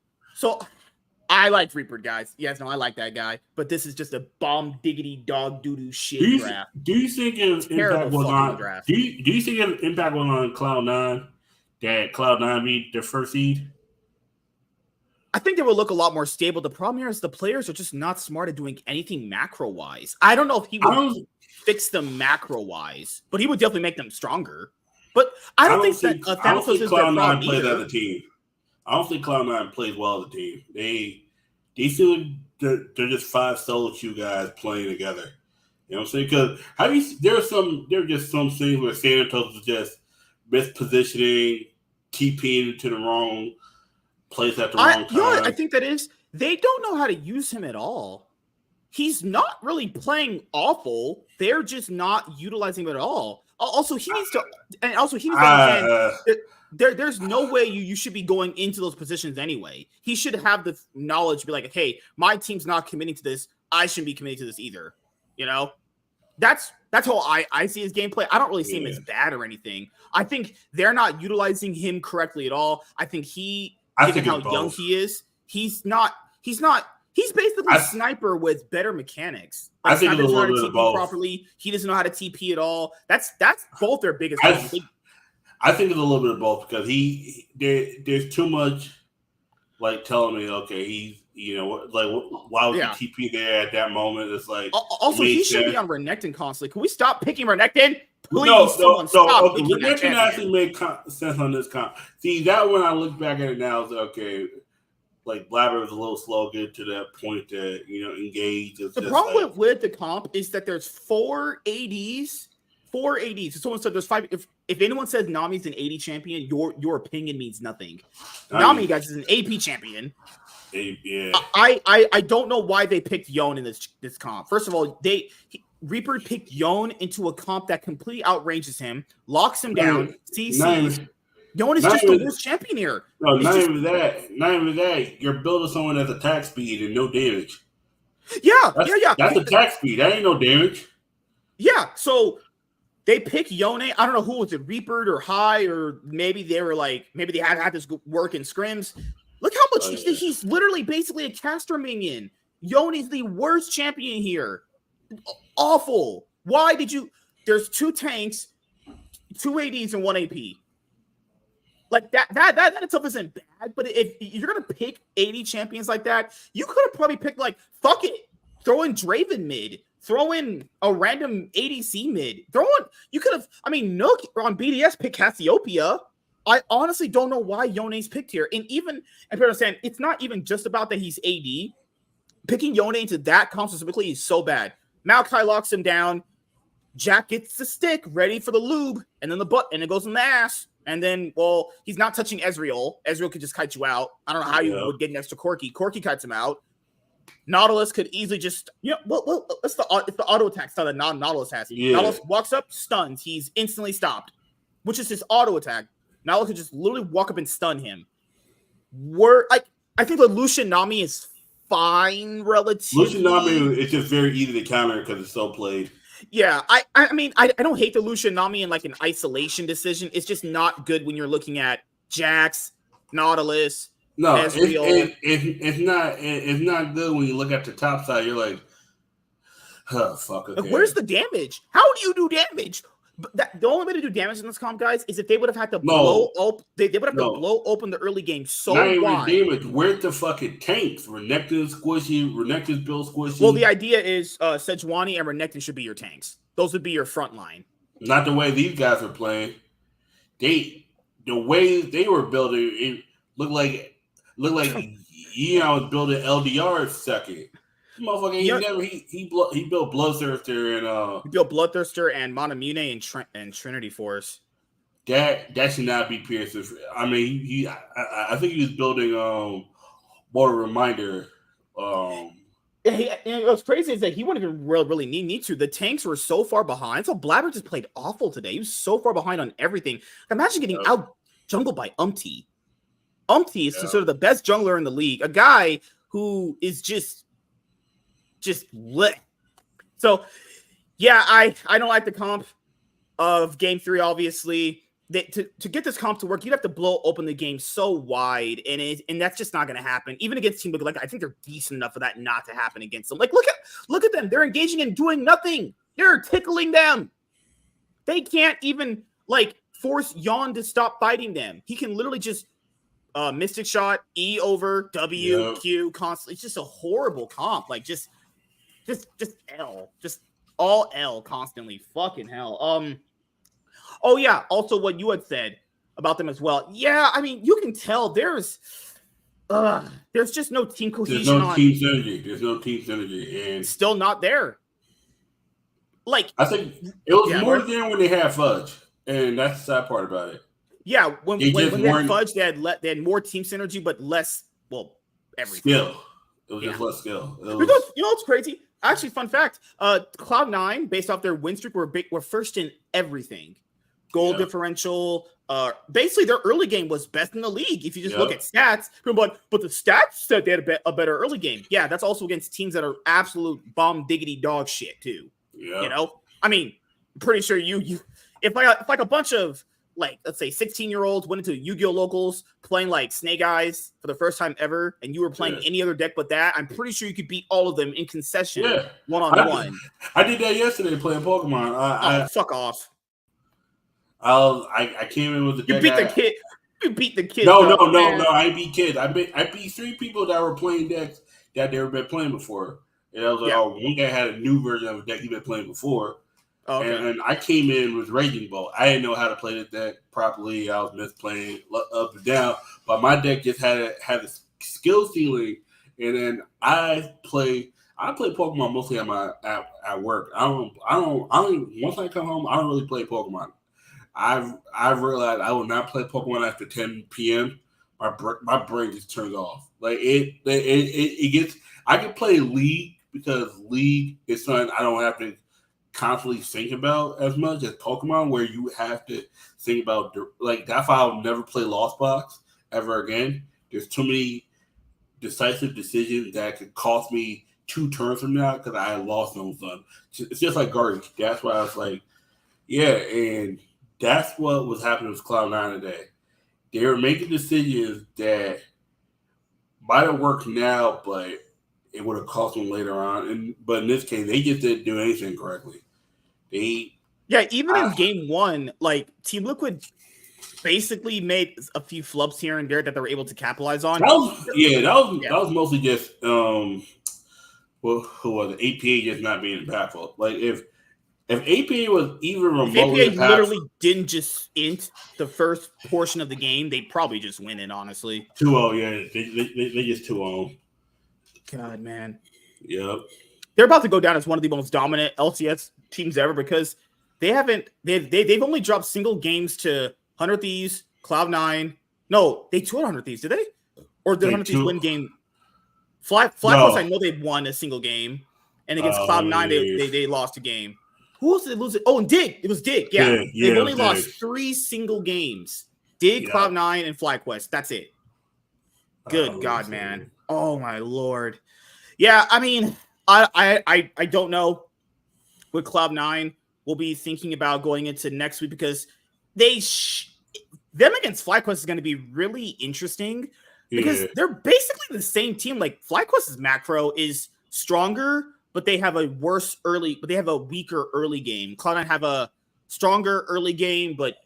I like Reaper, guys. Yes, no, I like that guy. But this is just a bomb diggity dog doo-doo shit draft. Do you think if Impact was on draft. do you think if Impact was on Cloud9 that Cloud9 be the first seed? I think they would look a lot more stable. The problem here is the players are just not smart at doing anything macro-wise. I don't know if he would fix them macro-wise, but he would definitely make them stronger. But I don't think Thanatos is their problem plays as a team. I don't think Cloud9 plays well as a team. They feel they're just 5 solo queue guys playing together. You know what I'm saying? Because there are just some things where Thanatos is just mispositioning, TPing into the wrong place at the wrong time. You know what I think that is? They don't know how to use him at all. He's not really playing awful. They're just not utilizing him at all. Also, he needs to understand there's no way you should be going into those positions anyway. He should have the knowledge to be like, hey, my team's not committing to this. I shouldn't be committing to this either. You know? That's how I see his gameplay. I don't really see him as bad or anything. I think they're not utilizing him correctly at all. I think given how young he is, he's basically Sniper with better mechanics. Like, I think Sniper it's a doesn't know little how to bit of TP both. properly. He doesn't know how to TP at all. That's both their biggest problems. I think it's a little bit of both because there's too much like telling me, okay, he's why would you TP there at that moment? It's like also he should be on Renekton constantly. Can we stop picking Renekton? Please, stop picking Renekton actually made sense on this comp. See, that when I look back at it now, it's okay. Like Blabber was a little slow getting to that point to engage. The problem with the comp is that there's 4 ADs. 4 ADs. So someone said there's 5. If anyone says Nami's an AD champion, your opinion means nothing. Nami, guys, is an AP champion. Yeah. I don't know why they picked Yone in this comp. First of all, Reaper picked Yone into a comp that completely outranges him, locks him down, CCs. Yone is just the worst champion here. No, not even that. You're building someone that's attack speed and no damage. Yeah. That's attack speed. That ain't no damage. Yeah, so they pick Yone. I don't know who was it, Reaper or High, or maybe they were like, maybe they had this work in scrims. Look how much he's literally basically a caster minion. Yone is the worst champion here. Awful. Why did you? There's 2 tanks, 2 ADs, and 1 AP. Like that itself isn't bad. But if you're gonna pick 80 champions like that, you could have probably picked like fuck it, throw in Draven mid. Throw in a random ADC mid. You could have, Nook on BDS picked Cassiopeia. I honestly don't know why Yone's picked here. And people understand, it's not even just about that he's AD. Picking Yone into that comp specifically is so bad. Maokai locks him down. Jack gets the stick, ready for the lube, and then the butt, and it goes in the ass. And then, he's not touching Ezreal. Ezreal could just kite you out. I don't know how you would get next to Corki. Corki kites him out. Nautilus could easily just, it's the auto attack style that Nautilus has. Yeah. Nautilus walks up, stuns. He's instantly stopped, which is his auto attack. Nautilus could just literally walk up and stun him. I think the Lucian Nami is fine relatively. Lucian Nami is just very easy to counter because it's so played. Yeah, I don't hate the Lucian Nami in like an isolation decision. It's just not good when you're looking at Jax, Nautilus. No, it's not good when you look at the top side. You're like, oh, fuck. Okay. Where's the damage? How do you do damage? The only way to do damage in this comp, guys, is if they would have had to blow open. They would have to blow open the early game so wide. Damage. Where's the fucking tanks? Renekton's squishy. Renekton's build squishy. Well, the idea is Sejuani and Renekton should be your tanks. Those would be your front line. Not the way these guys are playing. The way they were building, it looked like was building LDR second. Motherfucker, he built Bloodthirster and he built Bloodthirster and Monamune and Trinity Force. That should not be Pierce's. I think he was building Water Reminder. What's crazy is that he wouldn't even really need to. The tanks were so far behind. So Blabber just played awful today. He was so far behind on everything. Imagine getting out jungled by Umpty. Umpty is sort of the best jungler in the league. A guy who is just lit. So, yeah, I don't like the comp. of Game 3, obviously, that to get this comp to work, you'd have to blow open the game so wide, and that's just not going to happen. Even against Team Liquid, like I think they're decent enough for that not to happen against them. Like look at them; they're engaging in doing nothing. They're tickling them. They can't even like force Yawn to stop fighting them. He can literally just Mystic Shot, E over W, Q constantly. It's just a horrible comp. Like just L, just all L constantly. Fucking hell. Oh yeah. Also, what you had said about them as well. Yeah, I mean, you can tell there's just no team cohesion. There's no team synergy, and still not there. Like I think it was more there when they had Fudge, and that's the sad part about it. Yeah, when they had Fudge, they had more team synergy, but less everything. Skill. It was just less skill. You know what's crazy? Actually, fun fact: Cloud9, based off their win streak, were first in everything. Goal differential. Basically, their early game was best in the league. If you just look at stats, but the stats said they had a better early game. Yeah, that's also against teams that are absolute bomb diggity dog shit too. Yeah. You know, I mean, I'm pretty sure if like a bunch of like, let's say 16-year-olds went into Yu-Gi-Oh! Locals playing like Snake Eyes for the first time ever, and you were playing any other deck but that, I'm pretty sure you could beat all of them in concession one-on-one. I did that yesterday playing Pokemon. Fuck off. I came in with the deck. You beat the kid. No, I beat kids. I beat 3 people that were playing decks that they were been playing before. And I was like, one guy had a new version of a deck he'd been playing before. And I came in with Raging Bolt. I didn't know how to play the deck properly. I was misplaying up and down, but my deck just had a skill ceiling. And then I play Pokemon mostly at work. I don't. Once I come home, I don't really play Pokemon. I've realized I will not play Pokemon after 10 p.m. My brain just turns off. Like it gets. I can play League because League is something I don't have to constantly think about as much as Pokemon, where you have to think about, like, that's why I'll never play Lost Box ever again. There's too many decisive decisions that could cost me 2 turns from now because I lost no fun. It's just like garbage. That's why I was like, and that's what was happening with Cloud9 today. They were making decisions that might have worked now, but it would have cost them later on. But in this case, they just didn't do anything correctly. Even in game 1, like Team Liquid basically made a few flubs here and there that they were able to capitalize on. That was mostly just who was it? APA just not being impactful. Like if APA was even remotely APA literally didn't just int the first portion of the game, they probably just win it, honestly. 2-0, they just 2-0. God, man. Yep. They're about to go down as one of the most dominant LCS teams ever because they've only dropped single games to 100 Thieves, Cloud9. No, they 200 Thieves, did they? Or did 100 Thieves win game? FlyQuest, I know they won a single game. And against Cloud9, they lost a game. Who else did they lose it? Oh, and Dig. It was Dig. Yeah. They've only lost 3 single games. Dig, Cloud9, and FlyQuest. That's it. Good God, man. Oh, my Lord. Yeah, I mean, I don't know what Cloud9 will be thinking about going into next week because them against FlyQuest is going to be really interesting because they're basically the same team. Like, FlyQuest's macro is stronger, but they have a weaker early game. Cloud9 have a stronger early game, but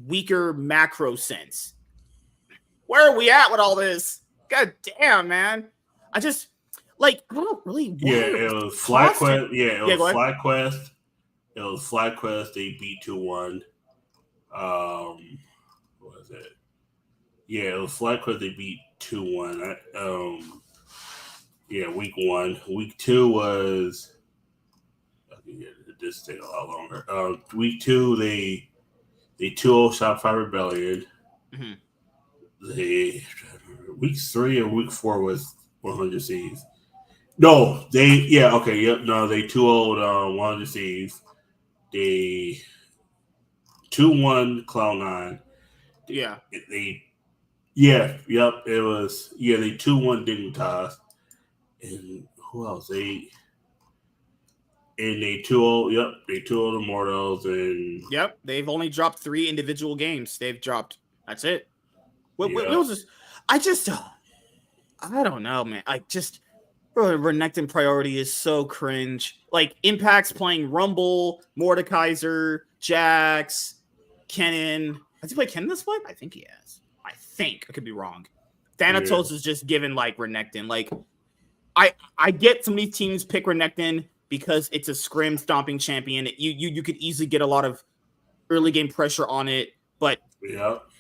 weaker macro sense. Where are we at with all this? God damn, man. I don't really. It was FlyQuest. It was FlyQuest. It was FlyQuest. They beat 2-1. What was it? Yeah, it was FlyQuest. They beat 2-1. Week 1. Week 2 was. This take a lot longer. Week 2, they 2-0 Shopify Rebellion. Mm-hmm. Week 3 or week 4 was 100 Thieves. No, they 2-0 100 Thieves. They 2-1 Cloud9. Yeah. It was they 2-1 Dignitas. And who else? And they 2-0. Yep, they 2-0 the Mortals, and Yep, they've only dropped 3 individual games. They've dropped. That's it. What was this? I don't know, man. Bro, Renekton priority is so cringe. Like, Impact's playing Rumble, Mordekaiser, Jax, Kennen. Has he played Kennen this split? I think he has. I could be wrong. Thanatos is just given like Renekton. Like, I get some of these teams pick Renekton because it's a scrim stomping champion. You could easily get a lot of early game pressure on it, but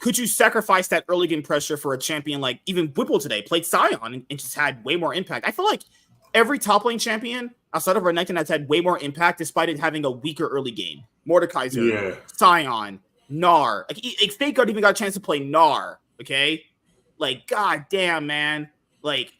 could you sacrifice that early game pressure for a champion like even Whipple today played Sion and just had way more impact? I feel like every top lane champion outside of Renekton has had way more impact despite it having a weaker early game. Mordekaiser, Sion, Gnar. Like Fake even got a chance to play Gnar. Okay, like god damn, man. Like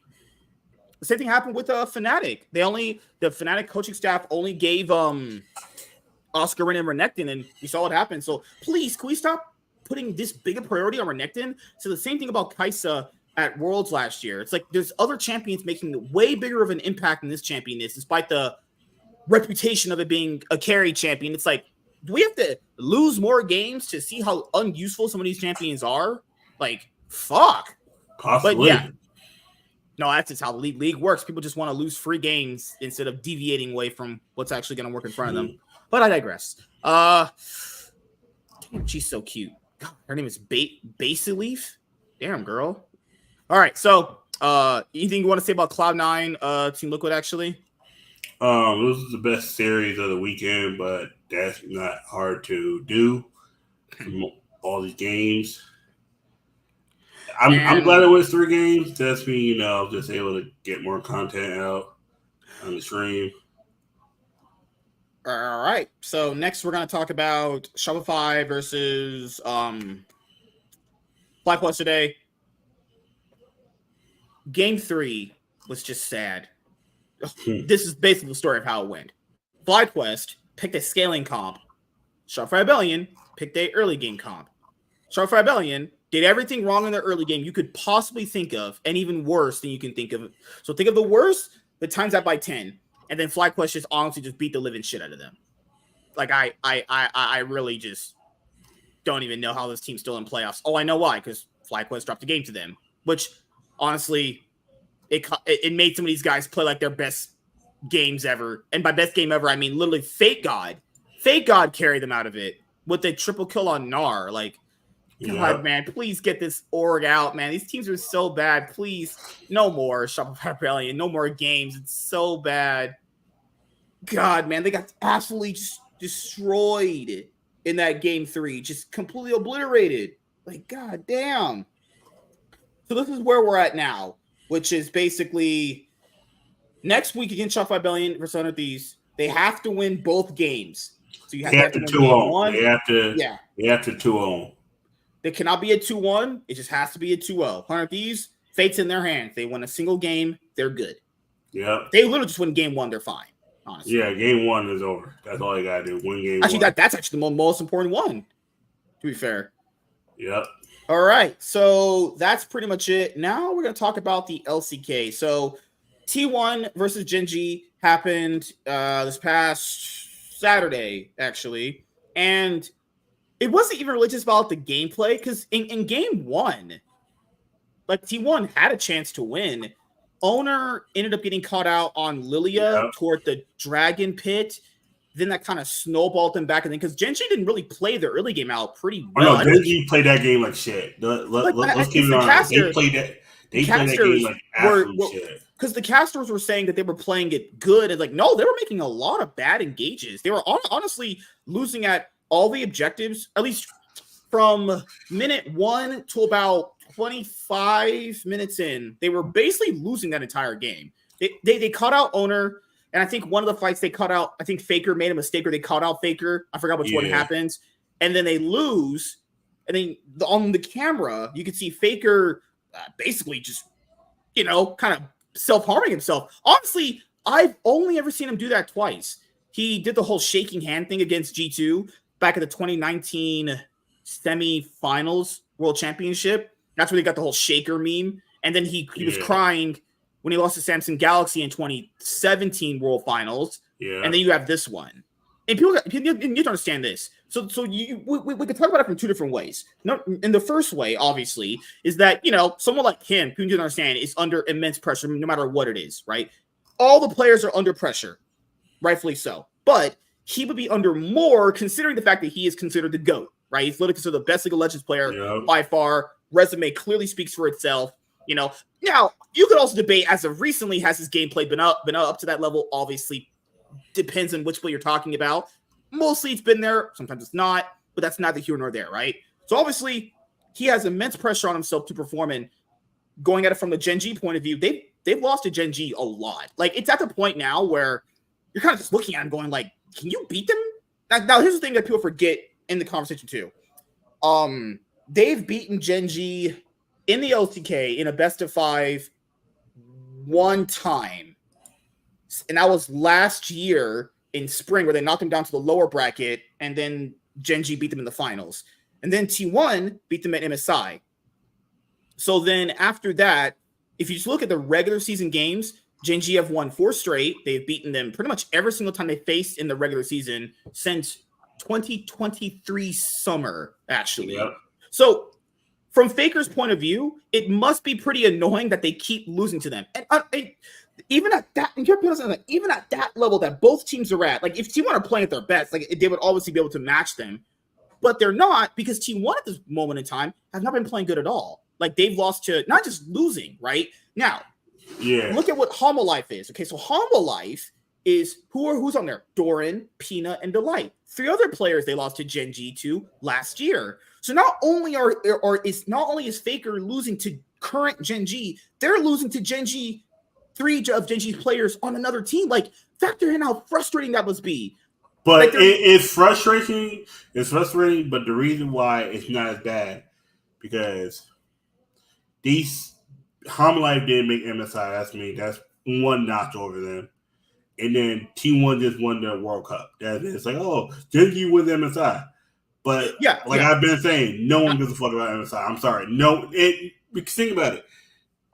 the same thing happened with Fnatic. The Fnatic coaching staff only gave Oscar and Renekton, and we saw what happened. So please, can we stop putting this big a priority on Renekton? So the same thing about Kai'Sa at Worlds last year. It's like there's other champions making way bigger of an impact than this champion is, despite the reputation of it being a carry champion. It's like, do we have to lose more games to see how unuseful some of these champions are? Like, fuck. Possibly. But yeah. No, that's just how the league works. People just want to lose free games instead of deviating away from what's actually going to work in front of them. But I digress. Damn, she's so cute. God, her name is Basilif. Damn, girl. All right, so anything you want to say about Cloud9, Team Liquid, actually? This is the best series of the weekend, but that's not hard to do. All these games. I'm glad it was 3 games. That's me, just able to get more content out on the stream. All right. So next we're going to talk about Shopify versus FlyQuest today. Game 3 was just sad. This is basically the story of how it went. FlyQuest picked a scaling comp. Shopify Rebellion picked a early game comp. Shopify Rebellion did everything wrong in the early game you could possibly think of, and even worse than you can think of. So think of the worst, but times that by 10. And then FlyQuest just honestly just beat the living shit out of them. Like, I really just don't even know how this team's still in playoffs. Oh, I know why, because FlyQuest dropped a game to them, which honestly, it made some of these guys play like their best games ever. And by best game ever, I mean literally Fake God. Fake God carried them out of it with a triple kill on Gnar. Like, God, man, please get this org out, man. These teams are so bad. Please, no more Shopify Rebellion, no more games. It's so bad. God, man, they got absolutely just destroyed in that game 3, just completely obliterated. Like, god damn. So this is where we're at now, which is basically next week against Shopify Rebellion versus Under Thieves. They have to win both games. So you have to win game 1. They have to 2-0. They cannot be a 2-1. It just has to be a 2-0. Under Thieves, fate's in their hands. They win a single game, they're good. Yeah. They literally just win game 1, they're fine. Honestly. Yeah, game 1 is over. That's all you gotta do. Win game actually, 1. That's actually the most important one, to be fair. Yep. All right, so that's pretty much it. Now we're gonna talk about the LCK. So T1 versus GenG happened this past Saturday, actually, and it wasn't even really just about the gameplay, because in game 1, like T1 had a chance to win. Owner ended up getting caught out on Lilia toward the Dragon Pit. Then that kind of snowballed them back. And then because GenG didn't really play the early game out pretty well. Oh, no, GenG played that game like shit. Let's keep it on. They played that game like absolute shit. Because the casters were saying that they were playing it good. And like, no, they were making a lot of bad engages. They were honestly losing at all the objectives, at least from minute 1 to about 25 minutes in. They were basically losing that entire game. They caught out Owner, and I think one of the fights they caught out, I think Faker made a mistake, or they caught out Faker. I forgot which one happens. And then they lose, and then on the camera, you can see Faker basically just, kind of self-harming himself. Honestly, I've only ever seen him do that twice. He did the whole shaking hand thing against G2 back at the 2019 semi-finals World Championship. That's where they got the whole shaker meme. And then he was crying when he lost to Samsung Galaxy in 2017 World Finals. And then you have this one. And people you need to understand this. So we can talk about it from two different ways. And the first way, obviously, is that, someone like him, who you need to understand, is under immense pressure no matter what it is, right? All the players are under pressure, rightfully so. But he would be under more considering the fact that he is considered the GOAT, right? He's literally considered the best League of Legends player by far. Resume clearly speaks for itself. Now you could also debate as of recently, has his gameplay been up to that level? Obviously, depends on which play you're talking about. Mostly it's been there, sometimes it's not, but that's neither here nor there, right? So obviously he has immense pressure on himself to perform, and going at it from the GenG point of view, they've lost to GenG a lot. Like, it's at the point now where you're kind of just looking at him going like, can you beat them? Now here's the thing that people forget in the conversation too. They've beaten GenG in the LCK in a best of 5 one time. And that was last year in spring, where they knocked them down to the lower bracket, and then GenG beat them in the finals. And then T1 beat them at MSI. So then after that, if you just look at the regular season games, GenG have won 4 straight. They've beaten them pretty much every single time they faced in the regular season since 2023 summer, actually. Yep. So from Faker's point of view, it must be pretty annoying that they keep losing to them. And even at that, even at that level that both teams are at, like if T1 are playing at their best, like they would obviously be able to match them, but they're not, because T1 at this moment in time have not been playing good at all. Like, they've lost to not just losing, right? Now, look at what Humble Life is. Okay, so Humble Life is who's on there? Doran, Peanut, and Delight. 3 other players they lost to GenG to last year. So not only is Faker losing to current GenG, they're losing to GenG, 3 of GenG's players on another team. Like, factor in how frustrating that must be. But like, it's frustrating. It's frustrating, but the reason why it's not as bad, because these Humble Life didn't make MSI. That's one notch over them. And then T1 just won the World Cup. It's like, oh, GenG wins MSI. But I've been saying, no one gives a fuck about MSI. I'm sorry. Think about it.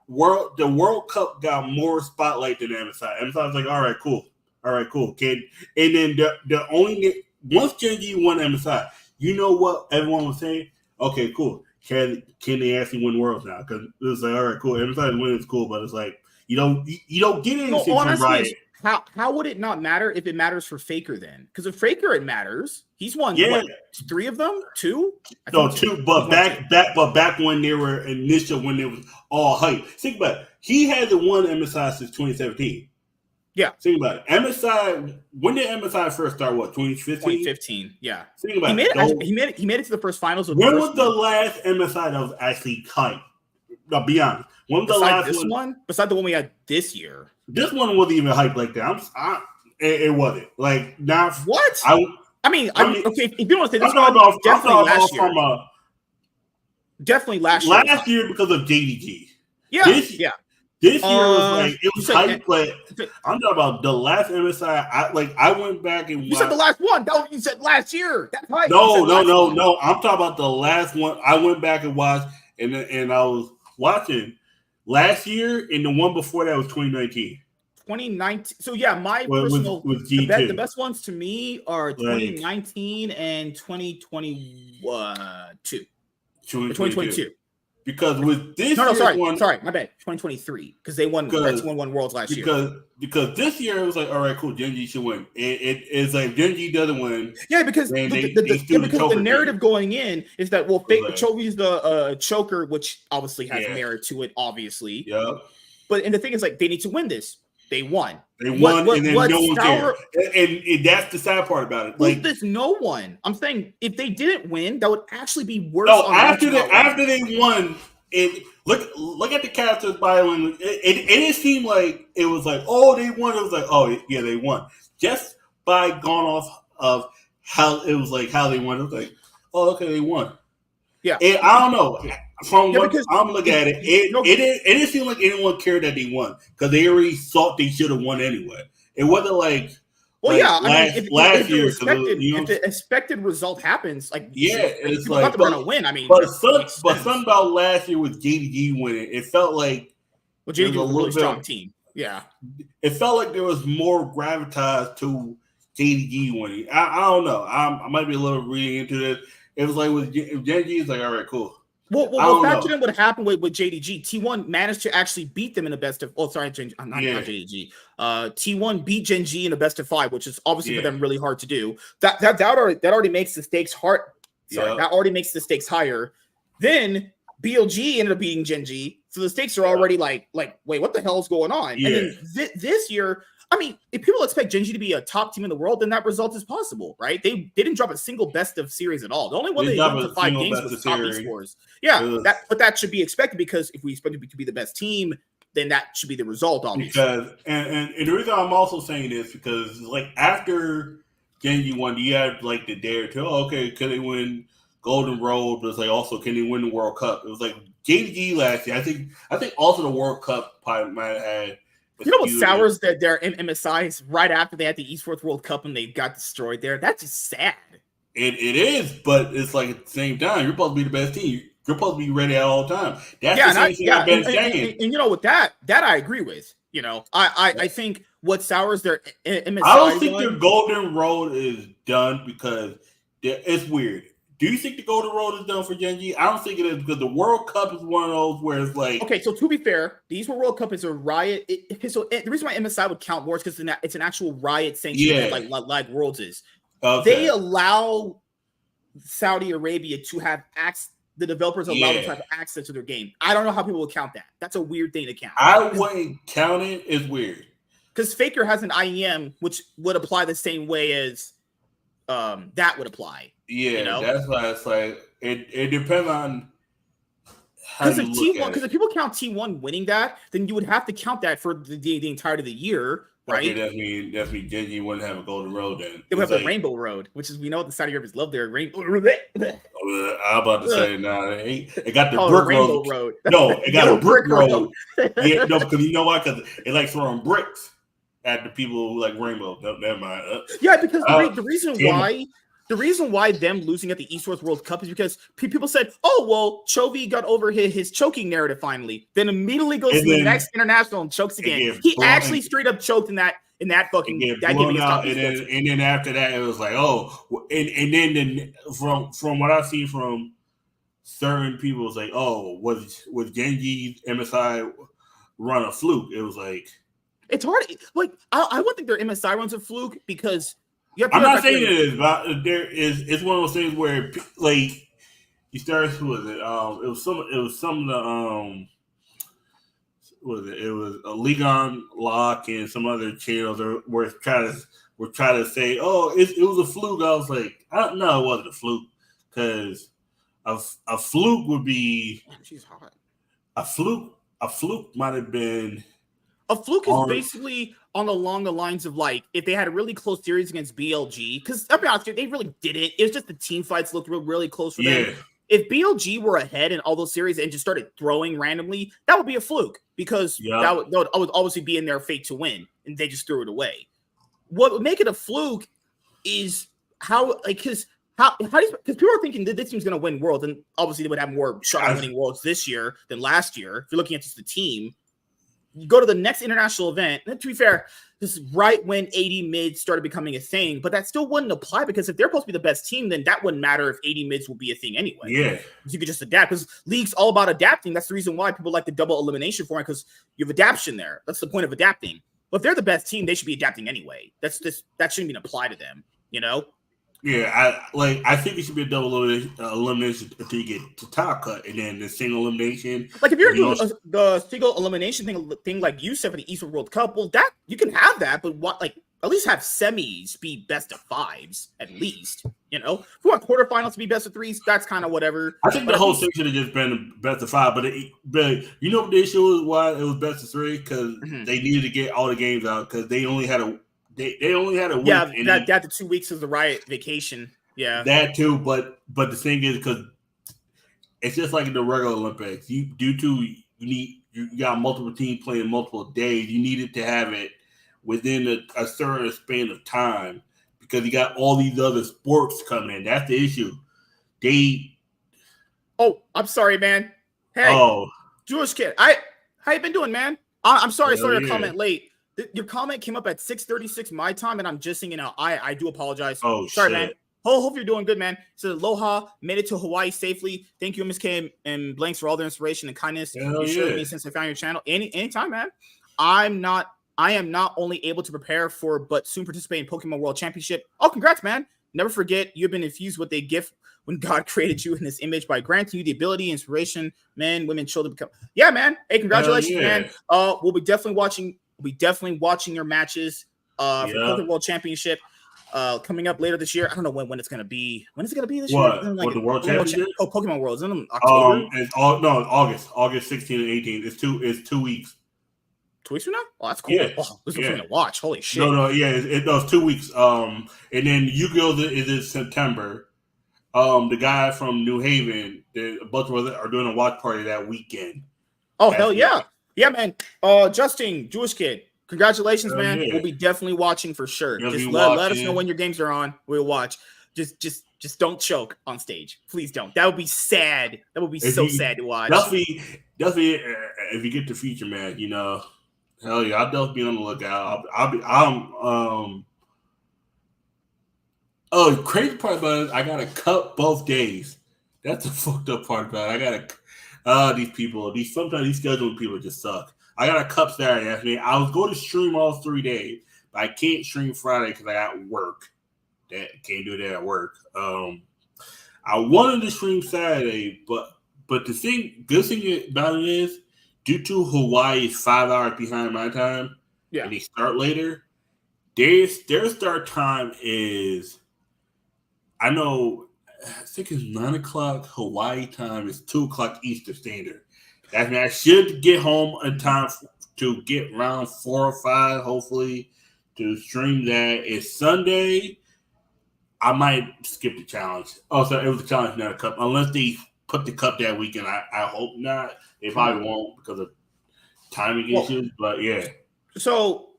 The World Cup got more spotlight than MSI. MSI was like, all right, cool. And then the only once GenG won MSI, you know what everyone was saying? Okay, cool. Can they actually win Worlds now? Because it was like, all right, cool. MSI winning is cool, but it's like you don't get anything from Riot. How would it not matter if it matters for Faker then? Because if Faker it matters, he's won 3 of them, 2. No, 2. But back when they were initial, when it was all hype. Think about it. He hasn't won MSI since 2017. Yeah. Think about it. MSI. When did MSI first start? What, 2015? 2015. Yeah. Think about he made it to the first finals. When was the last MSI that was actually hype? Now, be honest. When was the last one? Besides the one we had this year. This one wasn't even hype like that. It wasn't. Like, now. What? I mean, okay, if you don't want to say this, definitely last year. Definitely last year. Last year because of JDG. Yeah. This year was like, it was hype, but I'm talking about the last MSI. I went back and watched. You said the last one. No, you said last year. That's hype. No. I'm talking about the last one. I went back and watched, and I was watching last year, and the one before that was 2019. 2019. So yeah, my personal the best ones to me are 2019 and 2022. 2022. Because with this sorry, my bad. 2023, because they won Worlds last year. Because this year it was like, all right, cool, GenG should win. It's like GenG doesn't win. Yeah, because the narrative going in is that Chovy's the choker, which obviously has merit to it, obviously. Yeah. But the thing is, like, they need to win this. They won. And then no one cared. And that's the sad part about it. Like, there's no one. I'm saying if they didn't win, that would actually be worse. No, after they won, look at the characters bio, and it didn't seem like it was like, oh, they won. It was like, oh yeah, they won. Just by going off of how it was like how they won, it was like, oh, okay, they won. Yeah. And I don't know. From what I'm looking at it, it didn't seem like anyone cared that they won, because they already thought they should have won anyway. It wasn't like, last year. If the expected result happens, like, it's like they're gonna win. I mean, but something about last year with JDG winning, it felt like JDG was a really strong team. Yeah. It felt like there was more gravitas to JDG winning. I don't know. I might be a little reading into this. It was like with GenG, it's like, all right, cool. Well, factor in what happened with JDG. T1 managed to actually beat them in the best of. Oh, sorry, not JDG. T1 beat GenG in the best of 5, which is obviously for them really hard to do. That already makes the stakes hard. Sorry, that already makes the stakes higher. Then BLG ended up beating GenG, so the stakes are already like, wait, what the hell is going on? Yeah. And then this year, I mean, if people expect GenG to be a top team in the world, then that result is possible, right? They didn't drop a single best of series at all. The only one they went to 5 games was top esports. Yeah, but that should be expected, because if we expect it to be the best team, then that should be the result, obviously. Because and the reason I'm also saying this, because like after GenG won, you had like the dare to, okay, can they win Golden Road? But it's like, also, can they win the World Cup? It was like JDG last year. I think also the World Cup probably might have had. You know what sours that they're in MSIs right after they had the Esports World Cup and they got destroyed there? That's just sad. It is, but it's like at the same time, you're supposed to be the best team. You're supposed to be ready at all times. That's the same thing I've been saying. And you know, with that I agree with. You know, I think what sours their MSI. I don't think their Golden Road is done, because it's weird. Do you think the Golden Road is done for GenG? I don't think it is, because the World Cup is one of those where it's like... Okay, so to be fair, the Esports World Cup is a Riot. The reason why MSI would count more is because it's an actual Riot sanctioned like Worlds is. Okay. They allow Saudi Arabia to have access. The developers allow them to have access to their game. I don't know how people would count that. That's a weird thing to count. I wouldn't count it. It's weird. Because Faker has an IEM, which would apply the same way as that would apply. Yeah, you know? That's why it's like it depends on how you look at it. Because if people count T1 winning that, then you would have to count that for the entirety of the year, right? Okay, that means GenG wouldn't have a Golden Road then. They would have a Rainbow Road, which is, we know the Saudi Arabians love their Rainbow. I'm about to say it got the brick road. No, it got a brick road. Yeah, no, because you know why? Because it like throwing bricks at the people who like Rainbow. No, never mind. Yeah, because the reason why them losing at the Esports World Cup is because people said, "Oh, well, Chovy got over his choking narrative finally." Then immediately goes to the next international and chokes again. He actually straight up choked in that fucking that game against top esports. And then after that, it was like, oh, and then from what I see from certain people, it's like, oh, was GenG's MSI run a fluke? It was like, it's hard. Like I wouldn't think their MSI runs a fluke, because. I'm not saying it is, but it's one of those things where like you start. Who was it? It was some of the It was a Legon Lock and some other channels were trying to say, oh, it was a fluke. I was like, I don't know, it wasn't a fluke, because a fluke would be. She's hot. A fluke might have been. A fluke is basically along the lines of like if they had a really close series against BLG, because I'll be honest, they really didn't. It was just the team fights looked really close for them. If BLG were ahead in all those series and just started throwing randomly, that would be a fluke, because that would obviously be in their fate to win, and they just threw it away. What would make it a fluke is because people are thinking that this team's going to win Worlds, and obviously they would have more shot at winning Worlds this year than last year. If you're looking at just the team. You go to the next international event, and to be fair, this is right when 80 mids started becoming a thing, but that still wouldn't apply, because if they're supposed to be the best team, then that wouldn't matter if 80 mids will be a thing anyway. Yeah. You could just adapt, because League's all about adapting. That's the reason why people like the double elimination format, because you have adaptation there. That's the point of adapting. But if they're the best team, they should be adapting anyway. That shouldn't even apply to them, you know? Yeah, I think it should be a double elimination until you get to top cut, and then the single elimination. Like if you're doing the single elimination thing like you said for the Esports World Cup, well, that you can have that, but at least have semis be best of 5s at least. You know, if you want quarterfinals to be best of 3s, that's kind of whatever. I think the whole thing should have just been best of 5, but you know what the issue was? Why it was best of 3? Because they needed to get all the games out, because they only had a. They only had a week. Yeah, that the 2 weeks is the Riot vacation. Yeah, that too. But the thing is, because it's just like in the regular Olympics, you got multiple teams playing multiple days. You needed to have it within a certain span of time, because you got all these other sports coming in. That's the issue. Oh, I'm sorry, man. Hey, Jewish kid. How you been doing, man? I'm sorry, I saw your yeah. comment late. Your comment came up at 6:36 my time, and I'm just seeing it now. I do apologize. Oh, sorry, shit. man. Hope you're doing good, man. So aloha, made it to Hawaii safely. Thank you, MSK and Blanks, for all the inspiration and kindness Hell you shared with yeah. me since I found your channel. Anytime, man. I am not only able to prepare for, but soon participate in Pokemon World Championship. Oh, congrats, man. Never forget, you've been infused with a gift when God created you in this image by granting you the ability, inspiration, men, women, children become. Yeah, man. Hey, congratulations, yeah. man. We'll be definitely watching your matches for Pokemon World Championship coming up later this year. I don't know when it's gonna be. When is it gonna be this year? What? What, the World Championship? Pokemon World. Is it in October? It's August 16 and 18. It's 2 weeks. 2 weeks from now? Oh, that's cool. Yeah. Oh, this is something to watch. Holy shit. It's 2 weeks. And then Yu-Gi-Oh! Is in September. The guy from New Haven, both of us are doing a watch party that weekend. Oh, hell yeah. Yeah, man. Justin, Jewish kid. Congratulations, man. Yeah. We'll be definitely watching for sure. You'll Just let us know when your games are on. We'll watch. Just don't choke on stage. Please don't. That would be sad. That would be sad to watch. Definitely, if you get the feature, man, hell yeah, I'll definitely be on the lookout. Oh, the crazy part about it, I got a cup both days. That's the fucked up part about it. Sometimes these scheduling people just suck. I got a cup Saturday. I was going to stream all 3 days, but I can't stream Friday because I got work. Can't do that at work. I wanted to stream Saturday, but the good thing about it is, due to Hawaii is 5 hours behind my time, and they start later, their start time is, I think it's 9 o'clock Hawaii time. It's 2 o'clock Eastern Standard. That means I should get home in time to get around 4 or 5, hopefully, to stream that. It's Sunday. I might skip the challenge. Oh, so it was a challenge, not a cup. Unless they put the cup that weekend. I hope not. They probably won't because of timing issues. But yeah. So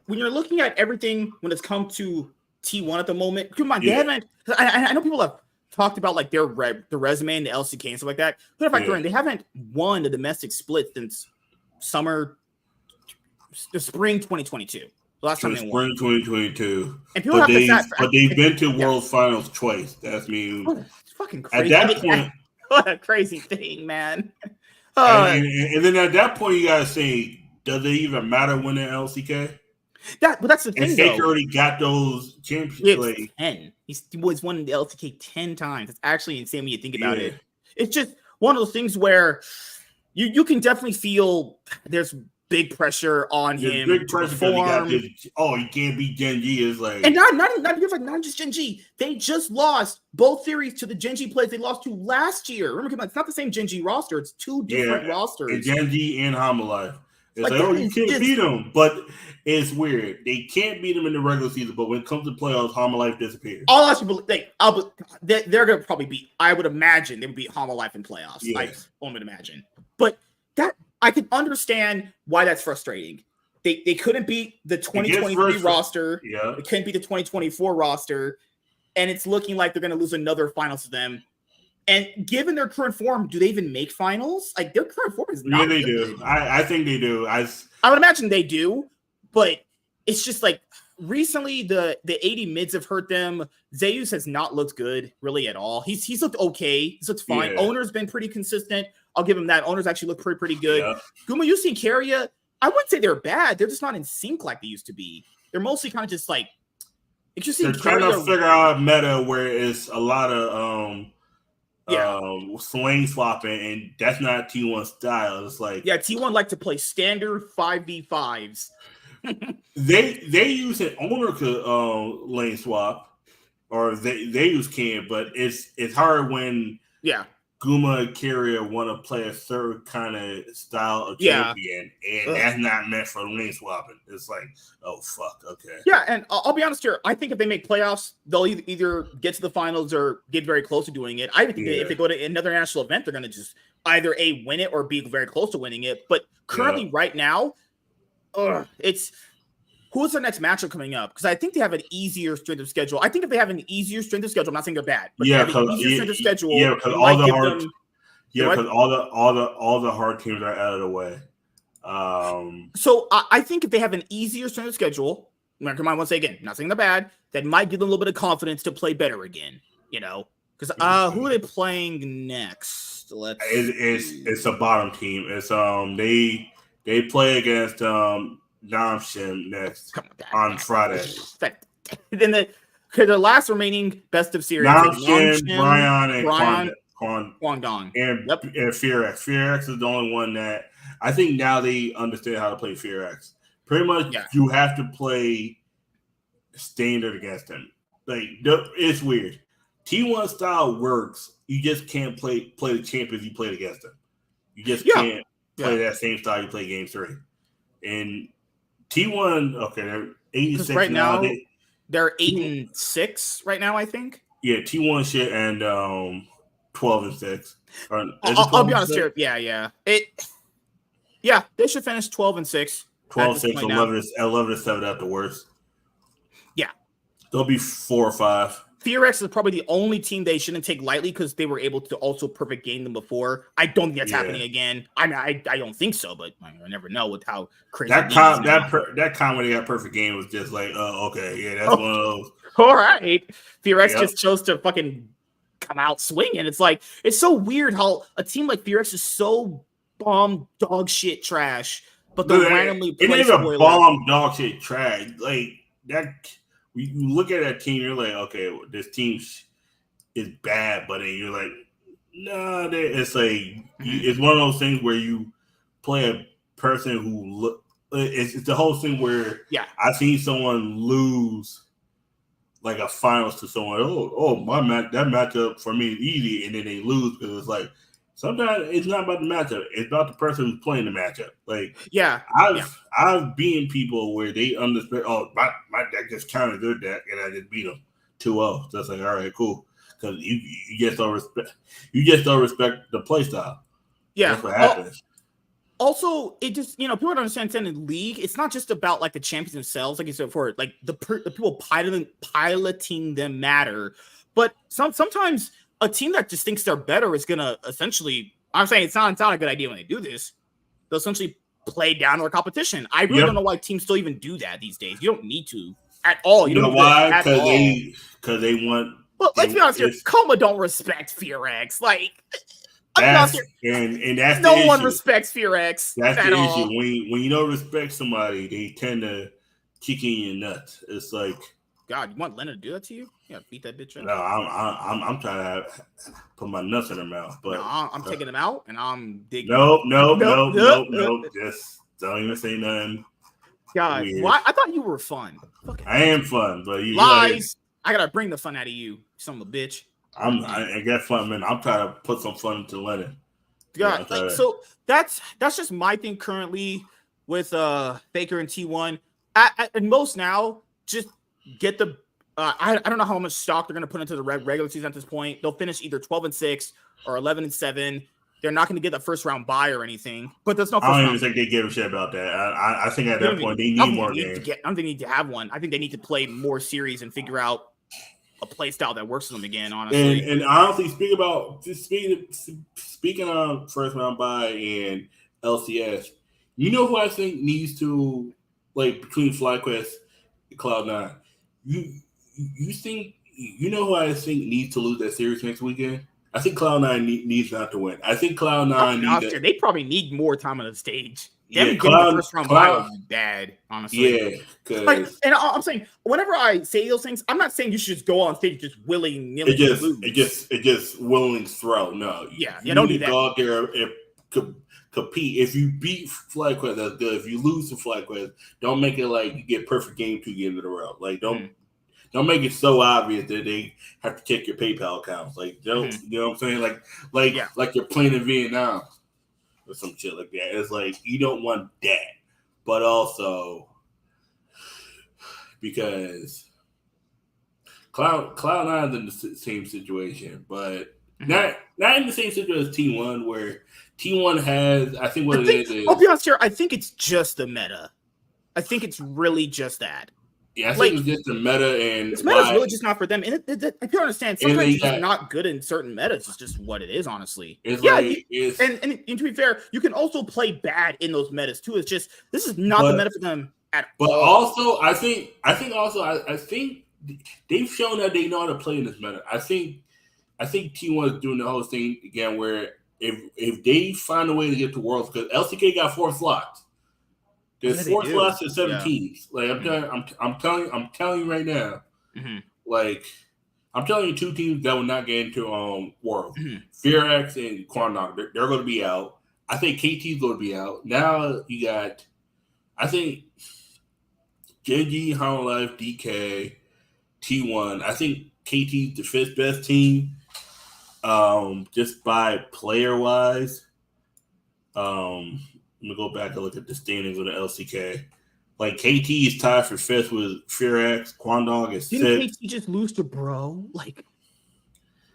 when you're looking at everything when it's come to T1 at the moment, come on, they haven't. I know people have talked about like their resume and the LCK and stuff like that. But if I go in, they haven't won the domestic split since the spring 2022. The last time they won. Spring 2022. And people but they've been to World Finals twice. That's me. It's fucking crazy. At that point, what a crazy thing, man. And then at that point, you gotta say, does it even matter winning LCK? But that's the thing. And Faker already got those championships. 10. He was won the LCK 10 times. It's actually insane when you think about it. It's just one of those things where you can definitely feel there's big pressure on him. Big pressure because he can't beat GenG. Is like, and not just GenG. They just lost both series to the GenG players they lost to last year. Remember, it's not the same GenG roster. It's two different rosters. And GenG and Homalife. It's like, you can't beat them, but it's weird. They can't beat them in the regular season, but when it comes to playoffs, Homalife disappears. All I should they're going to probably beat. I would imagine they would beat Homalife in playoffs. Yeah. I would imagine, but that I can understand why that's frustrating. They couldn't beat the 2023 roster. Yeah, they couldn't beat the 2024 roster, and it's looking like they're going to lose another finals to them. And given their current form, do they even make finals? Like, their current form is not. Yeah, they do. I think they do. I would imagine they do, but it's just like recently the 80 mids have hurt them. Zeus has not looked good really at all. He's looked okay. He's looked fine. Yeah. Owner's been pretty consistent. I'll give him that. Owner's actually looked pretty good. Yeah. Gumayusi and Carrier, I wouldn't say they're bad. They're just not in sync like they used to be. They're mostly kind of just like they're trying to figure out a meta where it's a lot of swing swapping, and that's not T1 style. It's like T1 like to play standard 5v5s. they use an owner could lane swap, or they use can, but it's hard when Guma and Carrier want to play a third kind of style of champion, and that's not meant for lane swapping. It's like, oh fuck, okay. Yeah, and I'll be honest here. I think if they make playoffs, they'll either get to the finals or get very close to doing it. I think if they go to another national event, they're going to just either win it or be very close to winning it. But currently, right now, it's who's their next matchup coming up? Because I think they have an easier strength of schedule. I think if they have an easier strength of schedule, I'm not saying they're bad, but because strength of schedule. Yeah, because all the hard teams are out of the way. So I think if they have an easier strength of schedule, come on, once again, not saying they're bad, that might give them a little bit of confidence to play better again. Because who are they playing next? It's a bottom team. It's they play against Namshim next on Friday. Then the last remaining best of series, Namshim, Brian, and Guangdong, and Fear X. Fear X is the only one that I think now they understand how to play Fear X. Pretty much, you have to play standard against them. Like it's weird. T1 style works. You just can't play the champions you played against them. You just can't play that same style you play game 3. And T1, okay, they're 8-6 right now. They're 8-6 right now, I think. Yeah, T1 shit and 12-6. I'll be honest here. Yeah. They should finish 12-6. 12-6, 11-7 at the worst. Yeah. They'll be 4 or 5. Fear X is probably the only team they shouldn't take lightly because they were able to also perfect game them before. I don't think that's happening again. I mean, I don't think so, but I never know with how crazy that comedy that perfect game was just like, okay, that's one of those. All right, Fear X just chose to fucking come out swinging. It's like it's so weird how a team like Fear X is so bomb dog shit trash, but they'll randomly play. It is a bomb dog shit trash like that. You look at that team, you're like, okay, this team is bad, but then you're like, no, it's like it's one of those things where you play a person who it's the whole thing where I seen someone lose like a finals to someone. That matchup for me is easy, and then they lose because it's like sometimes it's not about the matchup; it's about the person who's playing the matchup. Like, I've beaten people where they understand. Oh, my deck just countered their deck, and I just beat them 2-0. So it's like, all right, cool, because you just don't respect. You just don't respect the play style. Yeah, that's what happens. Also, it just people don't understand in the league. It's not just about like the champions themselves, like you said before. Like the people piloting them matter, but sometimes a team that just thinks they're better is gonna essentially. I'm saying it's not a good idea when they do this. They'll essentially play down their competition. I really don't know why teams still even do that these days. You don't need to at all. You know why? Because they want. Well, let's be honest here. Coma don't respect Fear X. Like. That's no one respects Fear X. That's the issue. When you don't respect somebody, they tend to kick in your nuts. It's like, God, you want Lena to do that to you? Yeah, beat that bitch up. No, I'm trying to put my nuts in her mouth, but no, I'm taking them out and I'm digging. No. Just don't even say nothing. God, why? I thought you were fun. I am fun, but you lies. I gotta bring the fun out of you, son of a bitch. I get fun, man. I'm trying to put some fun into Lennon. Yeah, so that's just my thing currently with Faker and T1. At most now, just get the. I don't know how much stock they're going to put into the regular season at this point. They'll finish either 12-6 or 11-7. They're not going to get the first round bye or anything. But there's no. I don't even think they give a shit about that. I think at that point they need more games. I don't think they need to have one. I think they need to play more series and figure out a play style that works for them again, honestly. And honestly, speaking of first round bye and LCS, you know who I think needs to, like, between FlyQuest and Cloud9, you think, you know who I think needs to lose that series next weekend? I think Cloud9 needs not to win. I think Cloud9 they probably need more time on the stage. First round bye would be bad, honestly. Yeah, and I'm saying whenever I say those things, I'm not saying you should just go on stage just willy-nilly. It just willing throw. No, you don't need that. Go out there and compete. If you beat FlyQuest, that's good. If you lose to FlyQuest, don't make it like you get perfect game 2 games in a row. Like don't make it so obvious that they have to check your PayPal accounts. Like don't you know what I'm saying? Like you're playing in Vietnam or some shit like that. It's like you don't want that, but also because Cloud9 is in the same situation, but not in the same situation as T1, where T1 has, I think is. I'll be honest here. I think it's just the meta. I think it's really just that. Yeah, I think Like, it's just the meta and this meta is why. really just not for them. And I can understand. Sometimes you're just not good in certain metas. It's just what it is, honestly. It's Yeah, like it's and to be fair, you can also play bad in those metas too. It's just this is not the meta for them at but all. also I think they've shown that they know how to play in this meta. I think T1 is doing the whole thing again where if they find a way to get to Worlds, because LCK got 4 slots. There's 4 slots to 7 teams. Like I'm telling you right now. Mm-hmm. Like I'm telling you, 2 teams that will not get into Worlds. FearX and Quandong, they're going to be out. I think KT's going to be out. Now you got, I think, GenG, Life, DK, T1. I think KT's the 5th best team, just by player wise. Let me go back and look at the standings of the LCK. Like KT is tied for 5th with FearX. Quandong is 6th. Didn't KT just lose to Bro? Like,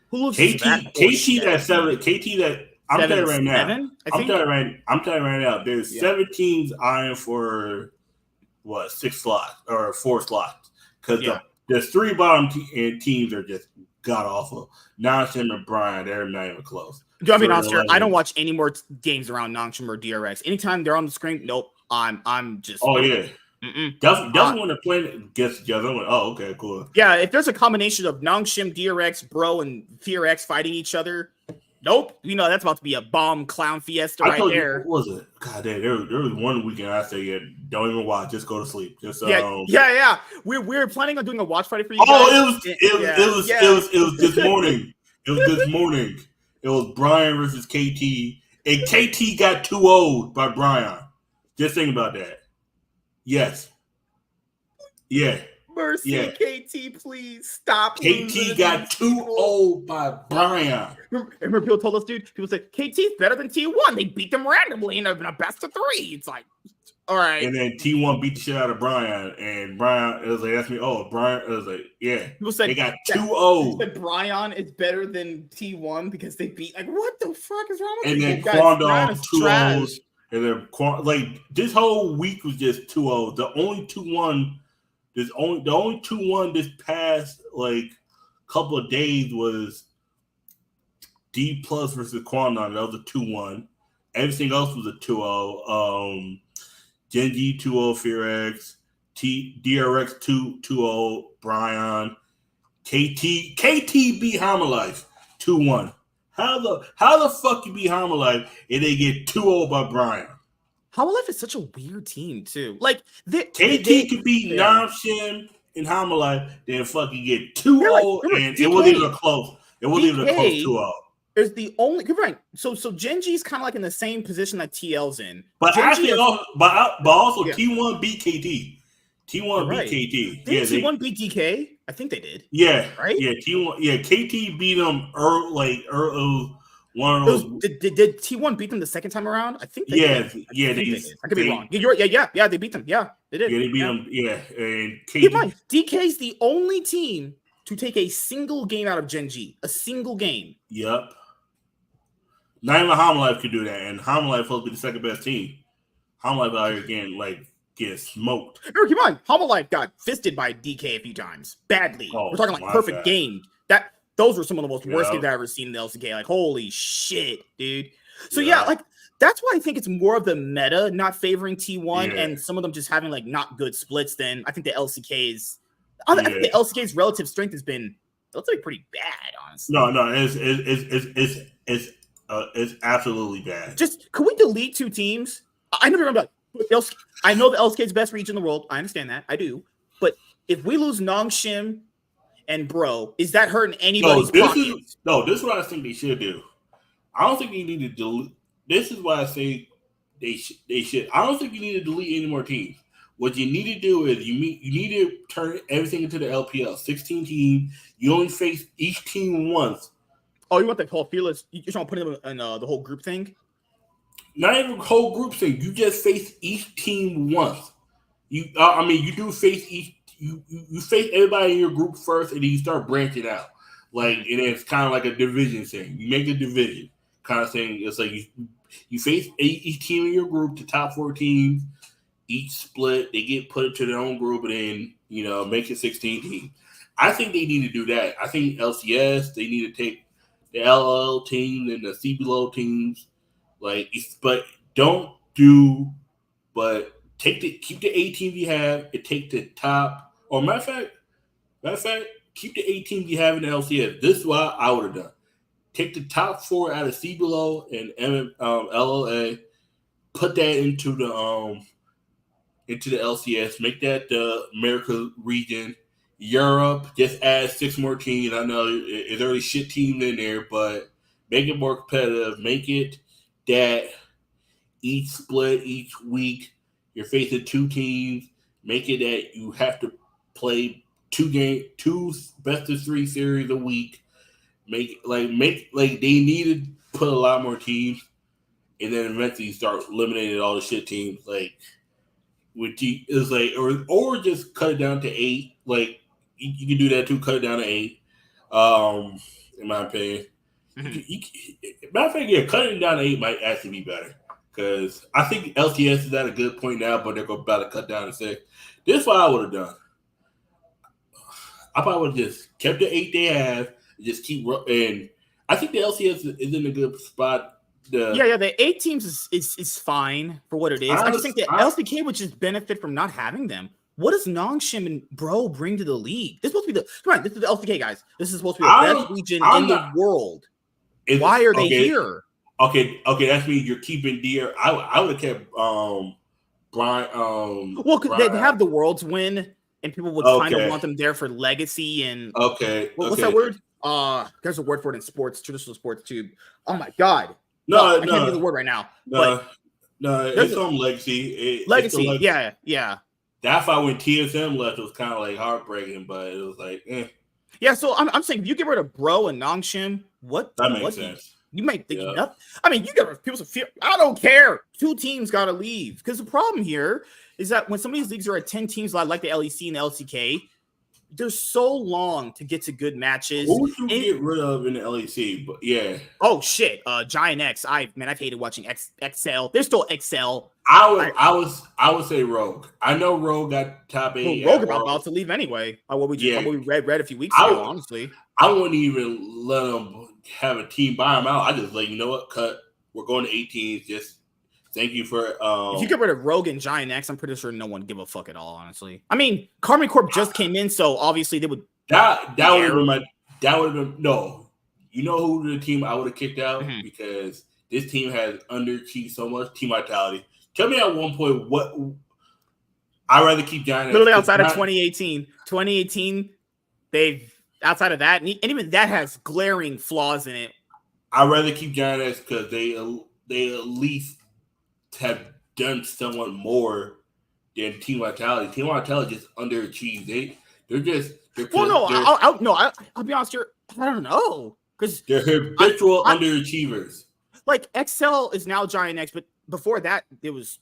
who loses KT, to that? KT that 7. KT that I'm telling you right now. I'm telling you right now. There's 7 teams eyeing for 6 slots or 4 slots because there's 3 bottom teams are just god awful. Nonshim and Brian, they're not even close. I mean, I don't watch any more games around Nongshim or DRX. Anytime they're on the screen, nope. I'm just. Oh yeah. Definitely when they're playing against each other. Like, oh, okay, cool. Yeah, if there's a combination of Nongshim, DRX, Bro, and FearX fighting each other, nope. You know that's about to be a bomb clown fiesta right there. What was it? God damn, there was one weekend I said, yeah, don't even watch, just go to sleep. Just yeah. We're planning on doing a watch party for you guys. Oh, it was this morning. It was this morning. It was Brian versus KT, and KT got 2-0'd by Brian. Just think about that. Yes. Yeah. Mercy, yeah. KT, please stop. KT got 2-0 by Brian. Remember people told us, dude, people said KT's better than T1. They beat them randomly in a best of 3. It's like, all right. And then T1 beat the shit out of Brian, and Brian, it was like, that's me. Oh, Brian, it was like, yeah. People said they got 2-0. Said Brian is better than T1 because they beat, like, what the fuck is wrong with and you? And then Quandong 2-0. And then, like, this whole week was just 2-0. The only 2-1 this past, like, couple of days was D Plus versus Quandong. That was a 2-1. Everything else was a 2-0. GenG 2-0 FearX, DRX 2-0 Brian, KT beat Hammerlife 2-1. How the fuck you beat Hammerlife and they get 2-0 by Brian? Hammerlife is such a weird team too. Like KT could beat Namshin and Hammerlife, then fucking get 2-0 and it wasn't even close. It wasn't even a close 2-0. Is the only right. So GenG's kind of like in the same position that TL's in. But also T1 beat KT. T1 beat KT. Did T1 beat DK? I think they did. Yeah. Right? Yeah, T1. Yeah, KT beat them one of those. Did T1 beat them the second time around? I think they did. They did. I could be wrong. Yeah, they beat them. Yeah, they did. Yeah, they beat them. Yeah. And KT. Keep in mind, DK's the only team to take a single game out of GenG. A single game. Yep. Not even Hammerlife could do that, and Hammerlife supposed to be the second best team. Hammerlife out here getting smoked. No, keep on. Hammerlife got fisted by DK a few times, badly. We're talking like perfect game. Those were some of the most worst games I've ever seen in the LCK. Like, holy shit, dude. So like that's why I think it's more of the meta not favoring T1 and some of them just having like not good splits. Then I think the LCK's relative strength has been pretty bad, honestly. No, it's absolutely bad. Just could we delete 2 teams? I never remember. I know the LCK's best region in the world. I understand that. I do. But if we lose Nongshim and Bro, is that hurting anybody's pockets? This is what I think they should do. I don't think they need to delete. This is why I say they should. I don't think you need to delete any more teams. What you need to do is you need to turn everything into the LPL. 16 teams. You only face each team once. Oh, you want the whole fearless? You just want to put them in the whole group thing? Not even whole group thing. You just face each team once. You do face each. You face everybody in your group first, and then you start branching out. Like, and it's kind of like a division thing. You make a division kind of thing. It's like you face each team in your group, the top 4 teams, each split. They get put into their own group and then make it 16 teams. I think they need to do that. I think LCS they need to take the LL teams and the CBLO teams, but don't do, but keep the 8 teams you have and take the top. Or matter of fact, keep the 8 teams you have in the LCS. This is what I would have done. Take the top 4 out of CBLO and LLA, put that into the LCS, make that the America region. Europe, just add 6 more teams. I know there's already shit teams in there, but make it more competitive. Make it that each split, each week, you're facing 2 teams. Make it that you have to play 2 best of 3 series a week. They need to put a lot more teams, and then eventually start eliminating all the shit teams. Or just cut it down to 8. You can do that too. Cut it down to 8. In my opinion, matter of fact, yeah, cutting it down to 8 might actually be better because I think LCS is at a good point now, but they're about to cut down to 6. This is what I would have done. I probably would have just kept the 8 they have, and just keep. And I think the LCS is in a good spot. The 8 teams is fine for what it is. I just think that LCK would just benefit from not having them. What does Nongshim and Bro bring to the league? This is supposed to be this is the LCK, guys. This is supposed to be the best region in the world. Why are they here? Okay, that means you're keeping deer. I would have kept Brian. Well, because they have the Worlds win, and people would kind of want them there for legacy and what's that word? There's a word for it in sports, traditional sports too. Oh my god. I can't think of the word right now. No, it's some legacy. Legacy, yeah. That's why when TSM left, it was kind of like heartbreaking, but it was like, eh. Yeah, so I'm saying if you get rid of Bro and Nongshim, that makes sense. You might think nothing. I mean, you get rid of people. I don't care. 2 teams got to leave because the problem here is that when some of these leagues are at 10 teams, like the LEC and the LCK, they're so long to get to good matches. What would you get rid of in the LEC? But yeah. Oh shit, Giant X. I've hated watching XL. There's still XL. I would say Rogue. I know Rogue got top 8. Rogue about to leave anyway. What we read a few weeks ago. Honestly, I wouldn't even let them have a team buy them out. I just you know what, cut. We're going to 18. Just thank you for. If you get rid of Rogue and Giant X, I'm pretty sure no one give a fuck at all. Honestly, I mean, Karma Corp just came in, so obviously they would. That would have been no. You know who the team I would have kicked out because this team has underachieved so much. Team Vitality. Tell me at one point what I'd rather keep Giant X. Literally outside of 2018. 2018, they've outside of that, and even that has glaring flaws in it. I'd rather keep Giant X because they at least have done somewhat more than Team Vitality. Team Vitality just underachieved. I'll be honest here. I don't know because they're habitual underachievers. Like XL is now Giant X, but before that, it was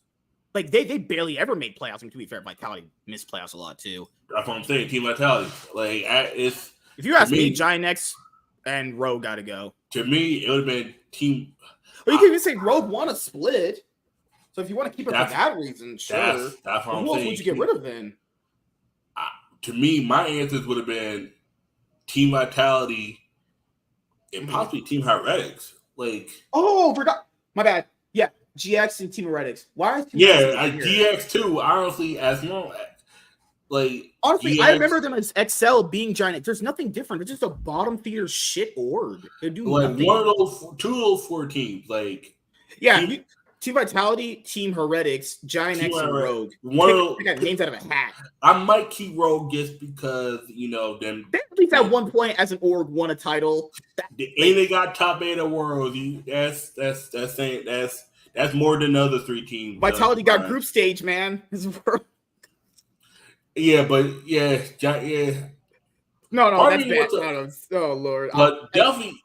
like they barely ever made playoffs. I mean, to be fair, Vitality missed playoffs a lot too. That's what I'm saying. Team Vitality, if you ask me, Giant X and Rogue got to go. To me, it would have been Team. Well, you can even say Rogue won a split. So if you want to keep it for that reason, sure. That's what I'm saying. Who else would you get rid of then? To me, my answers would have been Team Vitality and possibly Team Heretics. Forgot. My bad. Yeah, GX and Team Heretics. Why is GX too? Honestly, honestly, I remember them as XL being Giant. There's nothing different. They're just a bottom feeder shit org. They do nothing. One of those, 2 of those 4 teams. Team Vitality, Team Heretics, Giant X, and Rogue. I got names out of a hat. I might keep Rogue just because them. They at least at one point as an org won a title. They got top 8 of world. That's more than the other 3 teams. Vitality got group stage, man. Yeah, but yeah. No, that's bad. Oh Lord. But definitely,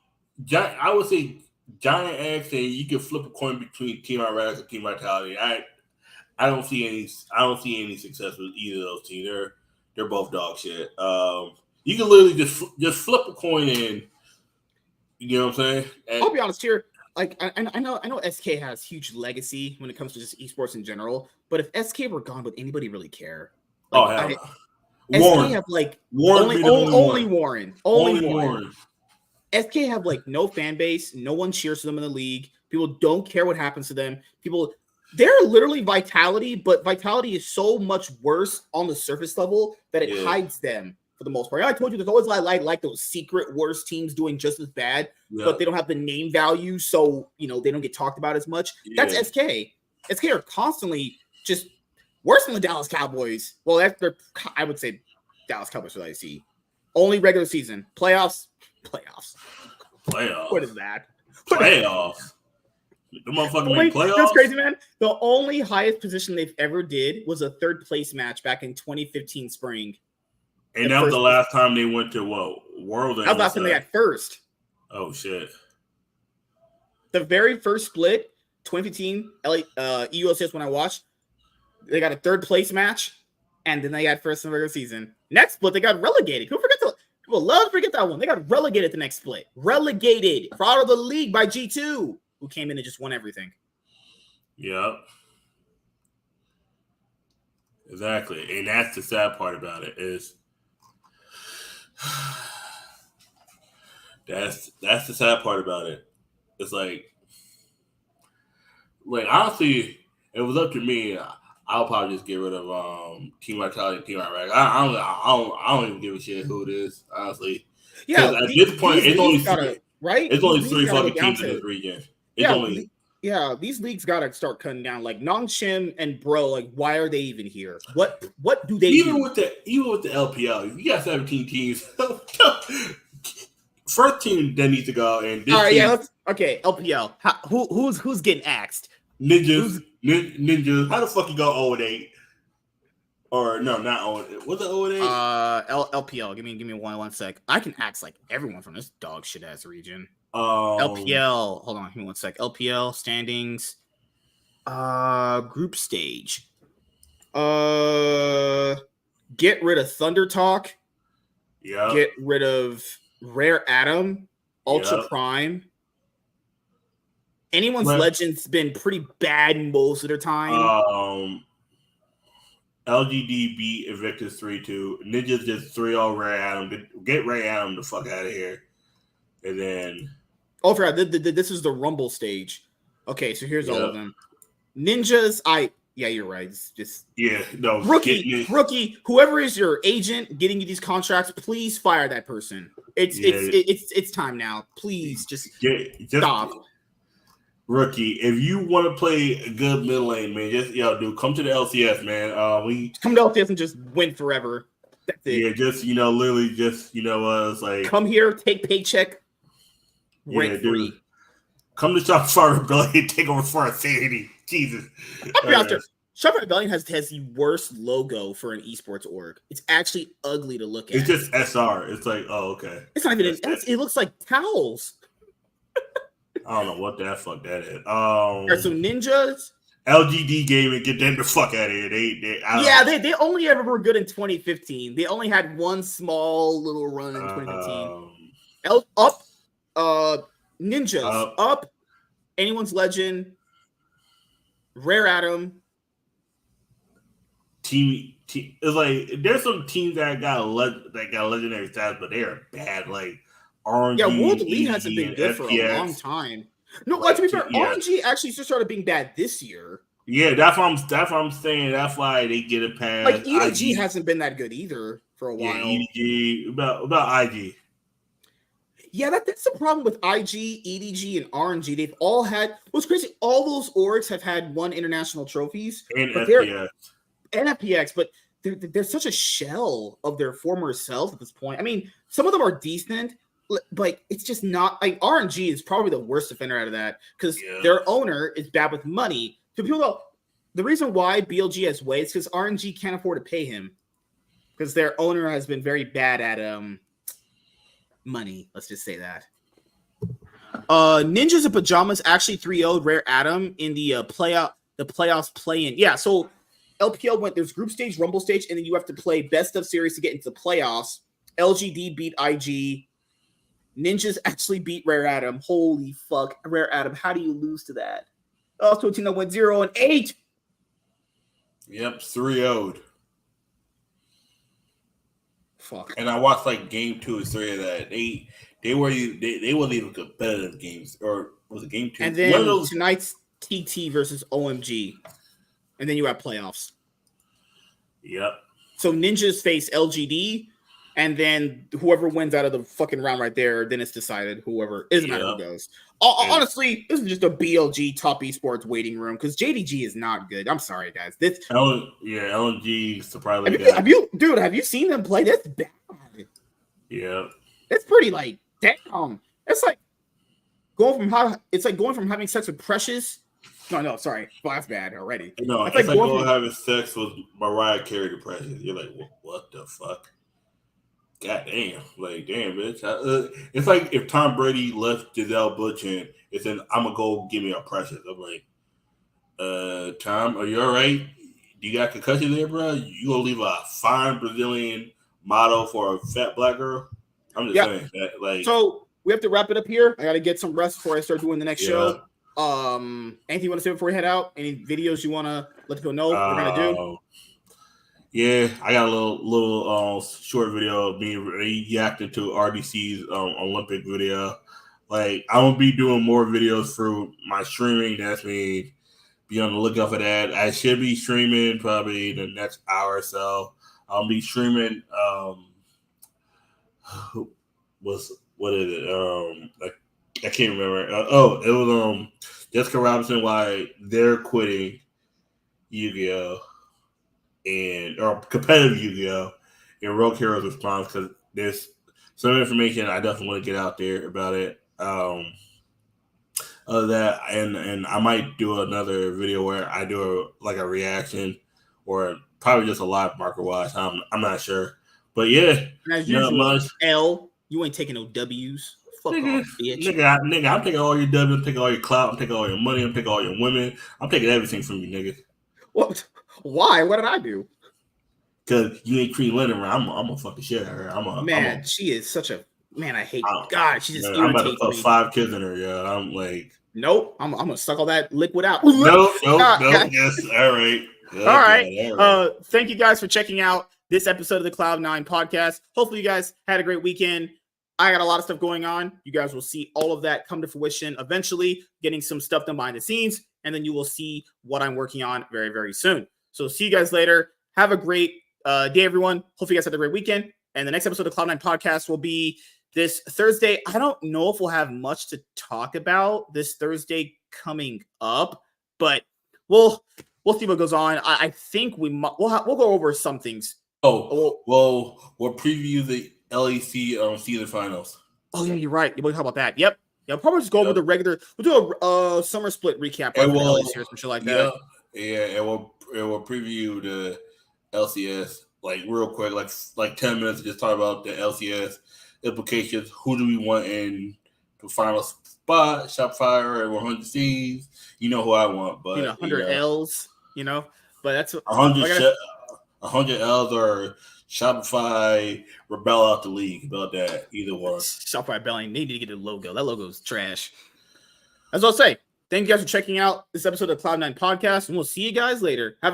I would say Giant X, and you can flip a coin between Team Heretics and Team Vitality. I don't see any success with either of those teams. They're both dog shit. You can literally just flip a coin in. You know what I'm saying? I'll be honest here. like I know SK has huge legacy when it comes to just esports in general, but if SK were gone, would anybody really care? Like, Oh hell no. SK Warren. have like Warren be the only Warren. Warren. SK have like no fan base. No one cheers for them in the league. People don't care what happens to them. They're literally Vitality, but Vitality is so much worse on the surface level that it hides them for the most part. I told you there's always like those secret worst teams doing just as bad, but they don't have the name value, so they don't get talked about as much. That's SK. SK are constantly just worse than the Dallas Cowboys. Well, I would say Dallas Cowboys for IC. Only regular season. Playoffs. What is that? Playoffs. The motherfucking make playoffs. That's crazy, man. The only highest position they've ever did was a third place match back in 2015 spring. And that was the last time they went to what? World. That was the last time they got first. Oh shit. The very first split, 2015, EUSS when I watched, they got a third place match, and then they got first in the regular season. Next split, they got relegated. People love to forget that one. They got relegated the next split. Relegated. Out of the league by G2, who came in and just won everything. Yep. Exactly. And that's the sad part about it is that's the sad part about it. It's like honestly, it was up to me. I'll probably just get rid of Team Vitality and Team Iraq. I don't even give a shit who it is, honestly. Yeah, at this point, it's only three fucking teams in this region. These leagues gotta start cutting down. Like Nongshim and Bro, like why are they even here? What do they even do? with the LPL? You got 17 teams. First team that needs to go, and this LPL. Who's getting axed? Ninjas. How the fuck you go 0-8? Or no, not 0-8. What's the 0-8? LPL. Give me one sec. I can axe like everyone from this dog shit ass region. LPL. Hold on, give me one sec. LPL standings. Group stage. Get rid of Thunder Talk. Yeah. Get rid of Rare Atom. Ultra Prime. Anyone's Legend's been pretty bad most of their time. LGD beat Invictus 3-2. Ninjas just 3-0 Ray Adam. Get Ray Adam the fuck out of here. And then... Oh, I forgot. This is the Rumble stage. Okay, so here's all of them. Ninjas, yeah, you're right. It's just... Yeah, no. Rookie, whoever is your agent getting you these contracts, please fire that person. It's time now. Please, just stop. Rookie, if you want to play a good middle lane, man, dude, come to the LCS, man. Come to LCS and just win forever. That's it. Yeah, just literally, just it's like come here, take paycheck, rent free. Come to Shopify Rebellion and take over for insanity. Jesus. Shopify Rebellion has the worst logo for an esports org. It's actually ugly to look at. It's just SR. It's like, oh, okay. It's not even. It looks like towels. I don't know what the fuck that is. Right, so Ninjas, LGD Gaming, get them the fuck out of here. They only ever were good in 2015. They only had one small little run in 2015. Ninjas up. Anyone's Legend, Rare Atom. Team. It's like there's some teams that got legendary stats, but they are bad. Like. RNG, World Elite hasn't been good for a long time. No, to be fair, RNG actually just started being bad this year. Yeah, that's what I'm saying. That's why they get a pass. Like EDG hasn't been that good either for a while. Yeah, EDG about IG. Yeah, that's the problem with IG, EDG, and RNG. They've all had what's crazy. All those orgs have had won international trophies and FPX, but they're such a shell of their former selves at this point. I mean, some of them are decent. But it's just not like RNG is probably the worst offender out of that because their owner is bad with money. So people go, the reason why BLG has ways because RNG can't afford to pay him because their owner has been very bad at money. Let's just say that. Ninjas and Pajamas actually 3-0'd Rare Atom in the playoffs play-in. Yeah, so LPL went there's group stage, rumble stage, and then you have to play best of series to get into the playoffs. LGD beat IG. Ninjas actually beat Rare Adam. Holy fuck. Rare Adam, how do you lose to that? Also, a team that went 0-8. Yep, 3-0'd. Fuck. And I watched like game 2 and 3 of that. They wasn't even competitive games. Or was it game 2? And then tonight's TT versus OMG. And then you have playoffs. Yep. So Ninjas face LGD, and then whoever wins out of the fucking round right there, then it's decided. Whoever, it doesn't matter who goes. Honestly, this is just a BLG top esports waiting room because JDG is not good. I'm sorry, guys. LNG surprisingly. Have you seen them play? That's bad. Yeah. It's pretty like damn. It's like going from having sex with Precious. No, sorry. Well, that's bad already. No, it's like going having sex with Mariah Carey to Precious. You're like, what the fuck? God damn. Like, damn, bitch. It's like if Tom Brady left Giselle Bundchen and said, I'm going to go give me a Precious. I'm like, Tom, are you all right? Do you got concussion there, bro? You going to leave a fine Brazilian model for a fat black girl? I'm just saying that. Like, so we have to wrap it up here. I got to get some rest before I start doing the next show. Anything you want to say before we head out? Any videos you want to let people know we're going to do? Yeah, I got a little short video of me reacting to RDC's Olympic video. Like, I'm going to be doing more videos through my streaming. That's me. Be on the lookout for that. I should be streaming probably the next hour or so. I'll be streaming. What is it? I can't remember. It was Jessica Robinson, why they're quitting Yu-Gi-Oh! Or competitive Yu-Gi-Oh! And Rogue Heroes response, because there's some information I definitely want to get out there about it. Of that, and I might do another video where I do a reaction, or probably just a live marker watch. I'm not sure, but yeah. And as usual, L, you ain't taking no W's. Fuck nigga, off, bitch. Nigga, I'm taking all your W's, I'm taking all your clout, I'm taking all your money, I'm taking all your women, I'm taking everything from you, nigga. What? Why? What did I do? Because you ain't treating Lynn around. I'm gonna fucking shit at her. She is such a man. I hate. God, she just irritates I'm about to put 5 kids in her. Yeah, I'm like, nope. I'm gonna suck all that liquid out. Nope. Yes, all right. All right. Thank you guys for checking out this episode of the Cloud9 podcast. Hopefully, you guys had a great weekend. I got a lot of stuff going on. You guys will see all of that come to fruition eventually, getting some stuff done behind the scenes, and then you will see what I'm working on very, very soon. So see you guys later. Have a great day, everyone. Hopefully you guys had a great weekend. And the next episode of Cloud9 podcast will be this Thursday. I don't know if we'll have much to talk about this Thursday coming up, but we'll see what goes on. I think we'll go over some things. We'll preview the LEC season finals. Oh yeah, you're right. We'll talk about that. Yep. Yeah, we'll probably just go over the regular. We'll do a summer split recap for LEC or some shit like that. Yeah, and we'll preview the LCS real quick, like 10 minutes to just talk about the LCS implications. Who do we want in the final spot? Shopify or 100 C's? You know who I want, but 100 L's. But that's 100 L's or Shopify rebel out the league. About that, either one. Shopify rebelling. They need to get the logo. That logo's trash. As I'll say, thank you guys for checking out this episode of Cloud9 podcast, and we'll see you guys later. Have a